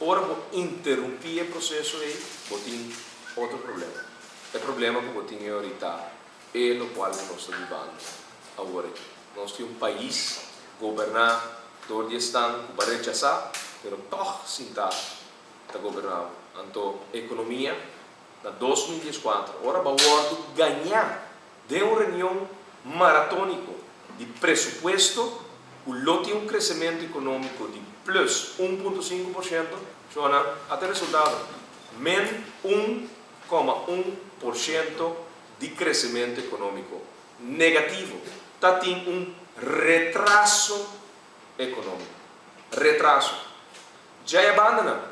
Ora, vou interromper o processo aí, vou ter outro problema. O problema que vou ter ahorita é o qual nós estamos vivendo agora. Nós temos país governador de Estado que vai rechazar, mas toch sim está governado. Então, economia, na 2014, ora vai ganhar de uma reunião maratônica de presupuesto, o lote um crescimento econômico de plus 1,5%, Joana, até resultado, menos 1,1% de crescimento econômico negativo. Está tendo retraso econômico. Retraso. Já abandona.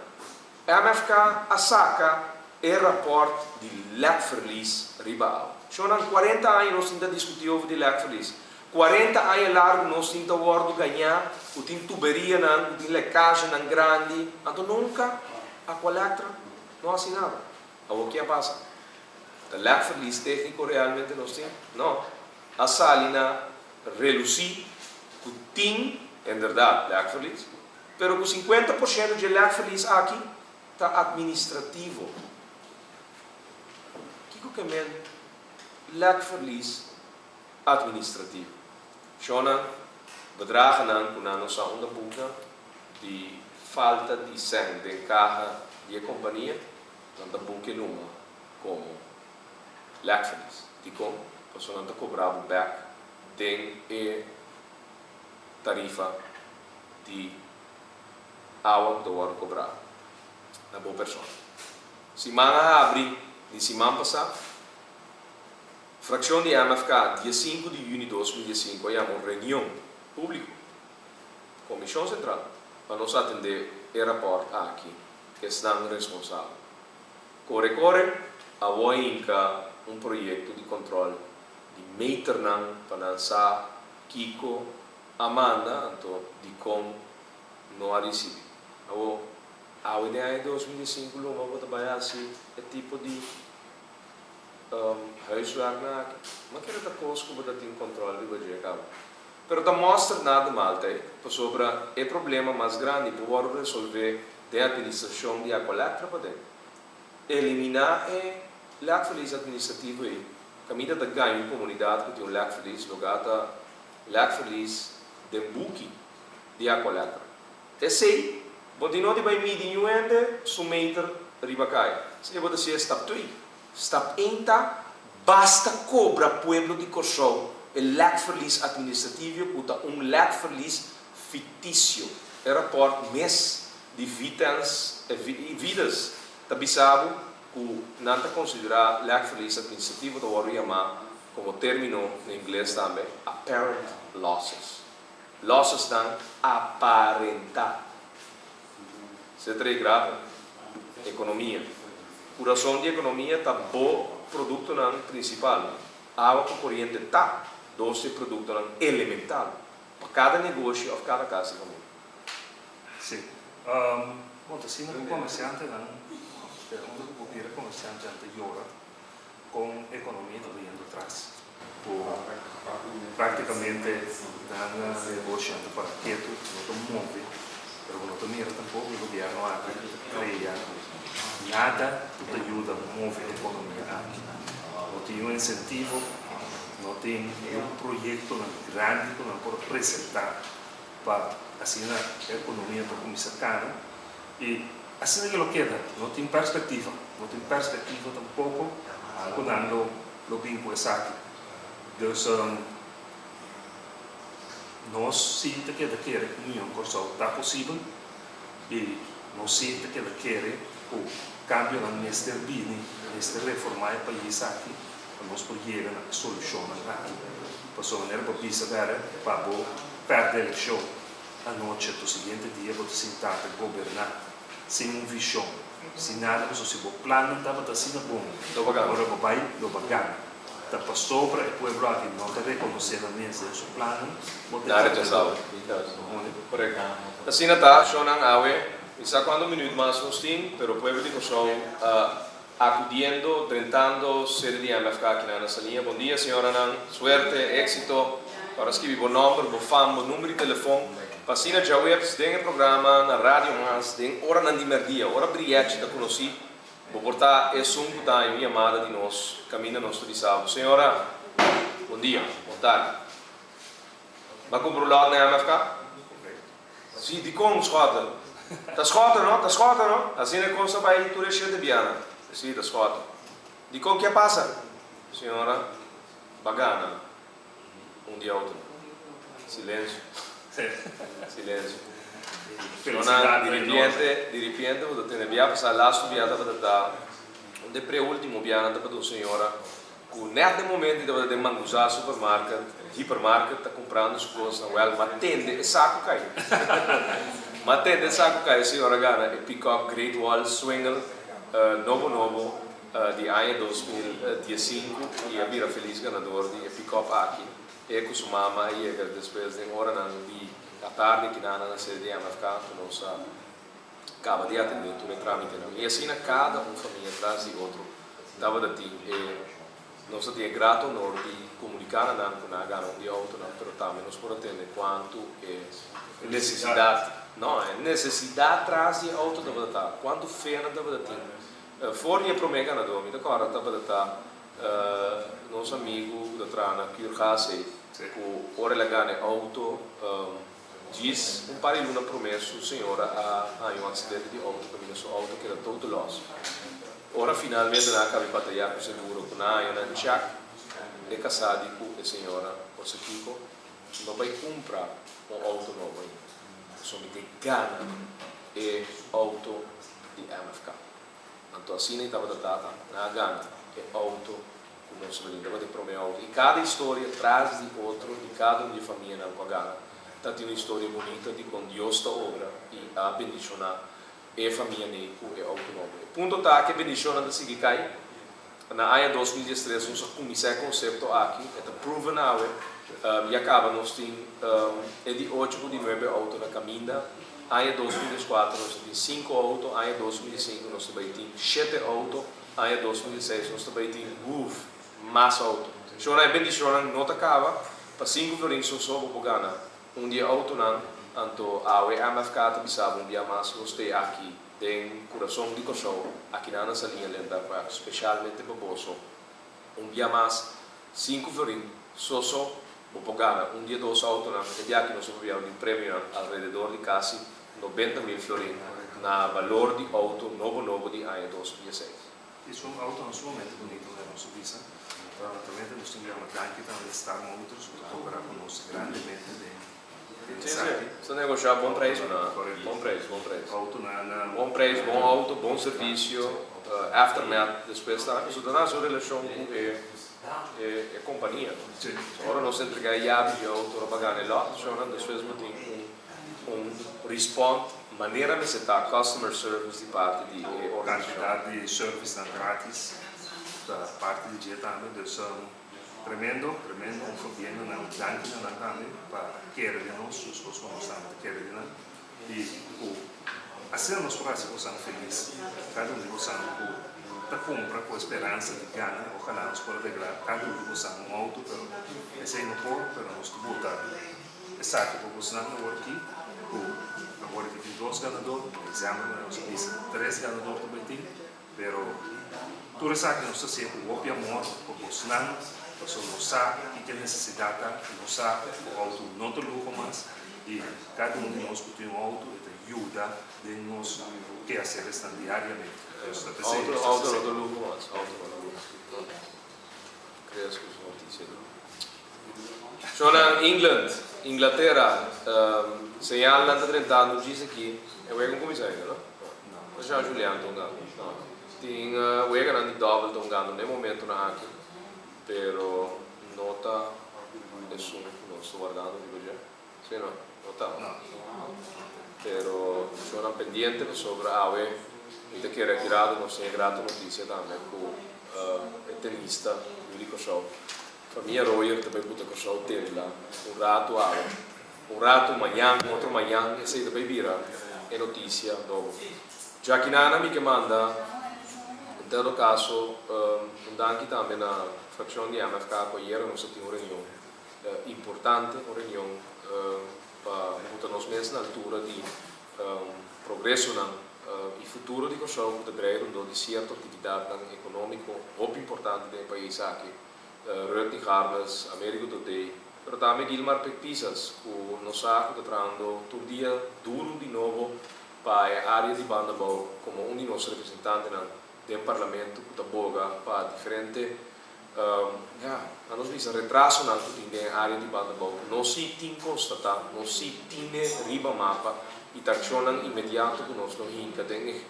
A MFK a saca o rapport de lekverlies ribaal. Joana, 40 anos nós ainda discutimos de lekverlies. 40 anos largo nós tentamos ganhar, o tem tuberia, o tem lecagem grande, então nunca a coleta não assinava. O que passa? O lekverlies técnico realmente nós temos? Não. A salina reluzir, que tem, em verdade, lekverlies, mas com 50% de lekverlies aqui está administrativo. O que é lekverlies administrativo? Shona, bedragen com a nossa onda boca de falta de sangue de carga de companhia, não da boca numa como lekverlies, de como pessoa não cobrar o back tem tarifa de água do ano cobrar na boa pessoa. Se manga abre de semana passada fração de MFK, dia 5 de junho de 2005, há uma reunião pública, Comissão Central, para nos atender o rapport aqui, que estão responsáveis. Corre, a projeto de controle de meiternang para lançar Kiko Amanda, então, de como não a receber. A ideia de 2005, não vou trabalhar assim, é tipo de huiswerk na mas que era coisa que você tem controle de você acaba. Pero não mostra nada mal, sobre o problema mais grande para resolver da administração de coleta para dentro. Eliminar o lekverlies administrativo aí. Caminha da ganho comunidade que tem o lekverlies, lugar da lekverlies de buki de a coleta. E sei, você não vai medir ainda, sumeter ribacai. Se você dizer step 2, step 1 basta cobra pueblo de Corsol el lekverlies administrativo uta lekverlies fictício. É rapport mes de vidas tabisabo que não está considerado lekverlies administrativo, do vou chamar como término em inglês também, apparent losses. Losses dan aparentar. Se três grave, economia. Coração de economia está bom produto não principal. Água corrente está, doce produto não elemental. Para cada negócio ou cada casa também. Sim. Bom, assim, o comerciante não, o comerciante anterior com a economia do indo atrás. Praticamente, não negócio para quieto, não move, mas não mira tampouco o governo a criar nada que ajuda a mover a economia aqui. Não tem um incentivo, não tem um projeto grande que não pode apresentar para assim a economia para começar a e assim que lo queda, não tem perspectiva tampouco quando lo vinco aqui. Então, nós sinto que daquele união corsal está possível e nós sinto que daquele o cambio neste bini, neste reformar o país aqui, nós podemos solucionar aqui. Passou a maneira para pensar para perder a eleição a noite do seguinte dia para sentar a governar sem uma visão, sem nada, mas se o plano estava assim bom, agora vai ganhar. Da passopra e poi bravo non te riconoscere sul plano Nada de salvo. Correcto. Assim está, Shonan Awe, quizá quando minutos mais nos tem, pero o pueblo de Kosovo acudiendo, tentando ser de MFK aqui na nossa linha. Bom dia, senhora Nan, suerte, éxito. Para escrever o nome, o fama, o número de telefone. Passina já webs, tem o programa na rádio, mas tem hora na dimerdia, hora brilhante da conheci. Vou portar esse que está em chamada de nós, caminho nosso de sábado. Senhora, bom dia, boa tarde. Vai comprar o lado na MFK? Sim, de como, escota? Está escota, não? Está escota, não? Assim é como você vai tudo cheio de biana. Sim, está escota. De como que passa? Senhora, bagana. Dia outro. Silêncio. Silêncio. Di repente, você via passar lá, subia da de pré-último biana da senhora, com neste momento de mangusar supermarket, hipermarket, está comprando as coisas, mas tende saco cai. Mas tende saco cai, senhora gana, e pick-up Great Wall Swingle, novo, de ano 2015, e a vira feliz ganador de pick-up aqui. E com sua mama, e depois de hora de a tarde que na sede de MFK, nós acaba de atender todo o trâmite. E assim, cada família atrás de outro, estava de ti. E nós temos grato honor de comunicar com a gana um dia outro, mas também nós podemos entender quanto é necessidade. Não, é necessidade atrás de outro, quanto feira estava de ti. Fora para o mega ganador, agora estava de estar nosso amigo da Trana, que o Hase, que ora ele ganha auto. Diz par de luna promesso, senhora, a um acidente de auto, caminho seu auto que era todo loss. Ora, finalmente, na cabe batalhar com o seguro, com a Ana Jack, de casado com a senhora, o Sekiko, não vai comprar auto novo ainda. Só me tem gana e auto de MFK. Então, assim, estava datado, na gana e auto com o nosso menino, estava de prometer auto. E cada história atrás de outro, de cada de família, não com a gana. Está uma história bonita de quando Deus está obra e a bendicionar a família Neiko e automóvel. O ponto está que a bendição da seguir cai. Na ano 2013, nós começamos o conceito aqui, é proven now, e acaba nós temos de 8 de 9 autos na caminha. Ano 2004, nós temos 5 autos, ano 2005, nós temos 7 autos, ano 2006, nós temos mais autos. Então, a bendição não acaba, para 5 florinhos só vou ganhar. Dia auto não, então a MFK bisa dia mais gostei aqui tem coração de Kosovo aqui na nossa linha lenta especialmente para bolso dia mais 5 florin só vou pagar um dia 2 autos, e dia que nós tivemos um prêmio alrededor de quase 90.000 florins na valor de auto novo de ano 2006. Isso é um auto no momento bonito da nossa visa. Também nós temos uma tanque também Star Motors para cooperar conosco grandemente de Se negociar bom preço, bom preço. Auto Bom preço, bom auto, bom serviço, aftermath, depois está. Isso dá a sua relação com a companhia. Agora nós entregamos a chave de auto para pagar no lote, depois nós temos responde maneira de setar customer service de parte de organização. quantidade de serviço grátis da parte de dia também, então tremendo, confiando na tanque também para querer de nós, os costumos também querer de nós e assim nós podemos ser felizes, cada um de nós está compra com esperança de ganhar, ojalá nós podemos lograr cada um de nós um auto, mas esse não pode, mas nós temos que voltar. Exato, porque nós não aqui agora que tem 2 ganadores, exame, nós temos 3 ganadores também tem, mas tudo isso que nós temos o óbvio amor, porque nós não sabemos que tem necessidade, não sabemos o auto não tem luxo mais, e cada um de nós que tem um auto, ajuda de nós que fazer isso diariamente. Auto não tem luxo mais, creio que é notícia. Só na Inglaterra, segnala l'anno 30 anni, dice che è un commissario, no? Non c'è Giuliano Tongano, no. Ting wega nan di double Tongano nel momento anche, però nota nessuno, non sto guardando di così. Sì, no? Nota? No. Però sono pendiente sopra Aue, mi che era girato, non si è grato notizia da me, con il tennista, lui dico so. Famiglia Royer também puta com o hotel lá, um rato amanhã, outro amanhã, e sei também vira é notícia novo. Já que nada me manda, em todo caso, anche também na fração de MFK com ieri nós tivemos uma reunião importante, uma reunião para botar nós mesmos na altura de progresso e futuro de Kosovo, de dreiro de certa atividade econômica muito importante do país aqui. Rötting Harvest, América do Day, pero também Gilmar Pekpisas, que nos está tratando todo dia duro de novo para a área de Bandabou, como um de nossos representantes no parlamento, que está para diferente, a nós visa retraso na área de Bandabou, não se tem constatado, não se tem riba mapa e tracionam imediato que nós não hinca, tem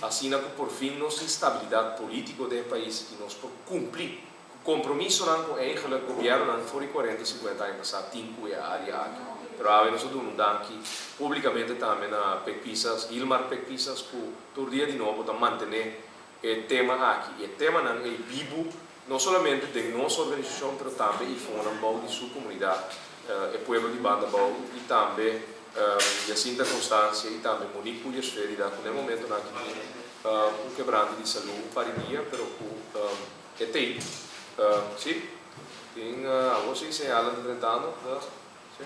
assim que por fim nossa instabilidade política do país e nós por cumprir compromisso com o governo for 40, 50 anos passado, tinha a área aqui. Pero agora nós estamos aqui publicamente também na Pekpisas, Gilmar Pekpisas, que todo dia de novo está manter o tema aqui. E o tema é vivo, não somente de nossa organização, mas também de fora de sua comunidade, o povo de Bandabou, e também Jacinta Constância, e também Monique Pulhas Ferida, que no momento aqui quebrante de saúde para o dia, mas é tem. Sì, in agosto si alla 30 anni, sì.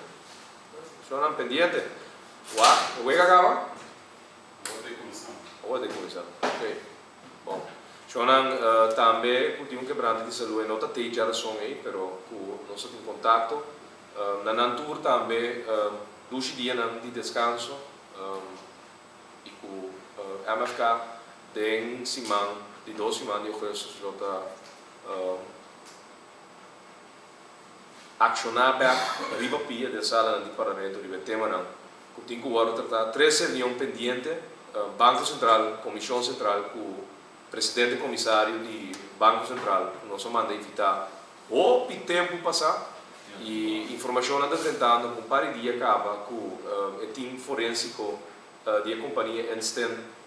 Sono pendiente. Vuoi cagava? Vuoi comissão. Ok. Bom. Sono também com um quebrante de saúde, não tem já razão aí, pero não estou em contato. Na Nantur também 2 dias de descanso e com MFK tem semana de 2 semanas eu conheço accionar a riba pia da sala do parlamento de tema não que tem que agora tratar 3 reuniões pendentes Banco Central, Comissão Central com o presidente comissário do Banco Central nós manda invitar o tempo passar e informação anda tentando com pare dia acaba com o time forensico da companhia Ernst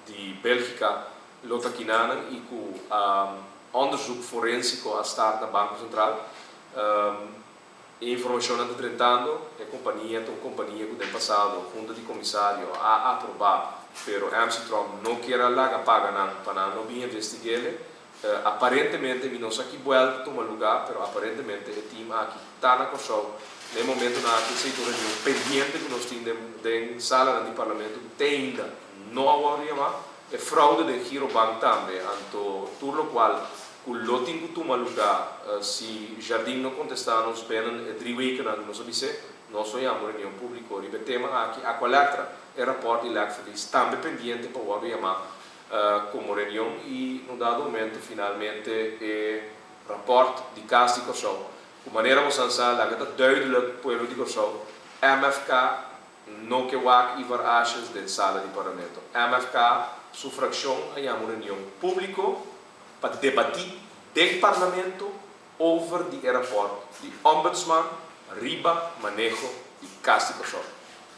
de Bélgica lota quinana e com onderzoek forensico a start na Banco Central e informação anda tentando a companhia que tem passado fundo de comissário a aprovar pero Amsterdam não quer lá pagar para não vir investigar aparentemente não sei que vuelve tomar lugar pero aparentemente o time aqui está na Kosovo no momento na que se reunião pendiente que nós temos sala do parlamento tem ainda não agora é fraude de Girobank também, então tudo o qual loting que toma lugar, se jardim não contestar, nos benen 3 weken, não sabia nós somos uma reunião pública, e o tema aqui, a qual é rapport elétrico, está pendente para o chamar como reunião e, no dado momento, finalmente, é rapport de casa de Corsou. De maneira que você sabe, que está duidelijk para o povo de Corsou, MFK não que wak ivar achas da sala de parlamento. MFK, sua fração, é uma reunião pública para debater do parlamento over o rapport de ombudsman, riba, manejo de casa de Corsou.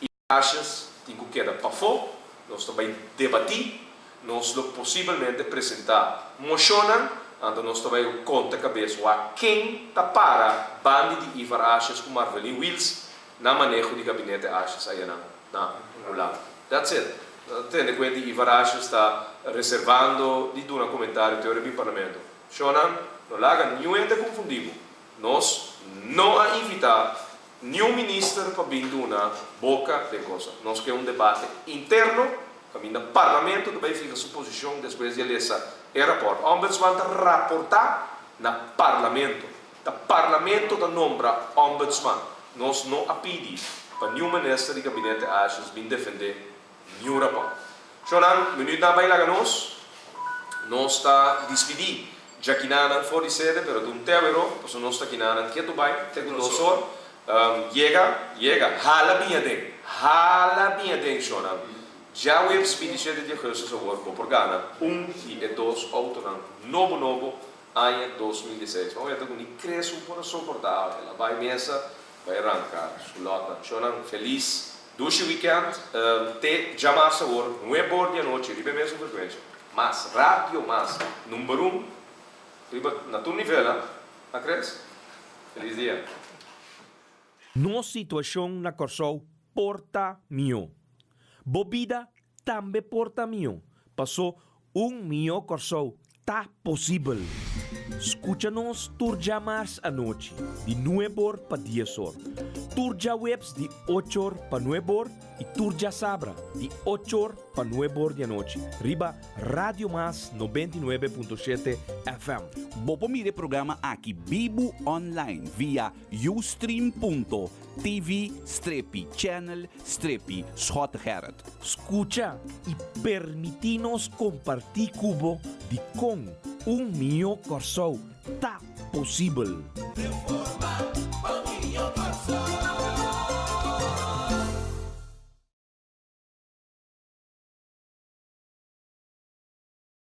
E achas, tem que quedar para fora, nós também debater, nós possivelmente apresentar mocionam, então nós também conta cabeça a quem está para bande de Ivar Achas com Marvelin Wills na manejo de gabinete Achas aí na lado. That's it. Tendo em conta que Ivar Achas está reservando de dar um comentário teoria do parlamento. Shonan, não larga nenhum ente confundido. Nós não a invitar nenhum ministro para vir na boca de coisa. Nós queremos debate interno. Caminho do parlamento, também fica a sua posição depois de ler esse rapport. O ombudsman está raportar no parlamento. O parlamento da nombra ombudsman. Nós não a pedir para nenhum ministro de gabinete Achas vir defender nenhum rapport. Então, minuto na baila nós está despedido. Já que não for de sede, mas de tempo, pois nós está aqui na que tu vai, tem um nosso chega, hala bem den, Shonan. Já o expediente de recursos agora por Ghana, e 2 autoram novo ano 2016. Vamos ver como cresce por suportar, ela vai mesa, vai arrancar, sulota. Shonan feliz, duche weekend, te jamais agora, não é bom dia noite, ribe mesmo frequência, mas rádio mas número 1, ribe na tua nível, a cresce. Feliz dia. Nossa situação na Corsou porta mio. Bobida também porta mio. Passou mio Corsou. Tá possível. Escucha-nos turja mais à noite, de 9 para 10 horas. Turja webs de 8 horas para 9 horas e turja sabra de 8 horas para 9 horas da noite. Riba Radio Mas 99.7 FM. Bopo mire programa aqui Bibo Online via ustream.tv/channel/Schotgerrit. Escucha e permite-nos compartilhar cubo de com mio Corsou. Tá possível.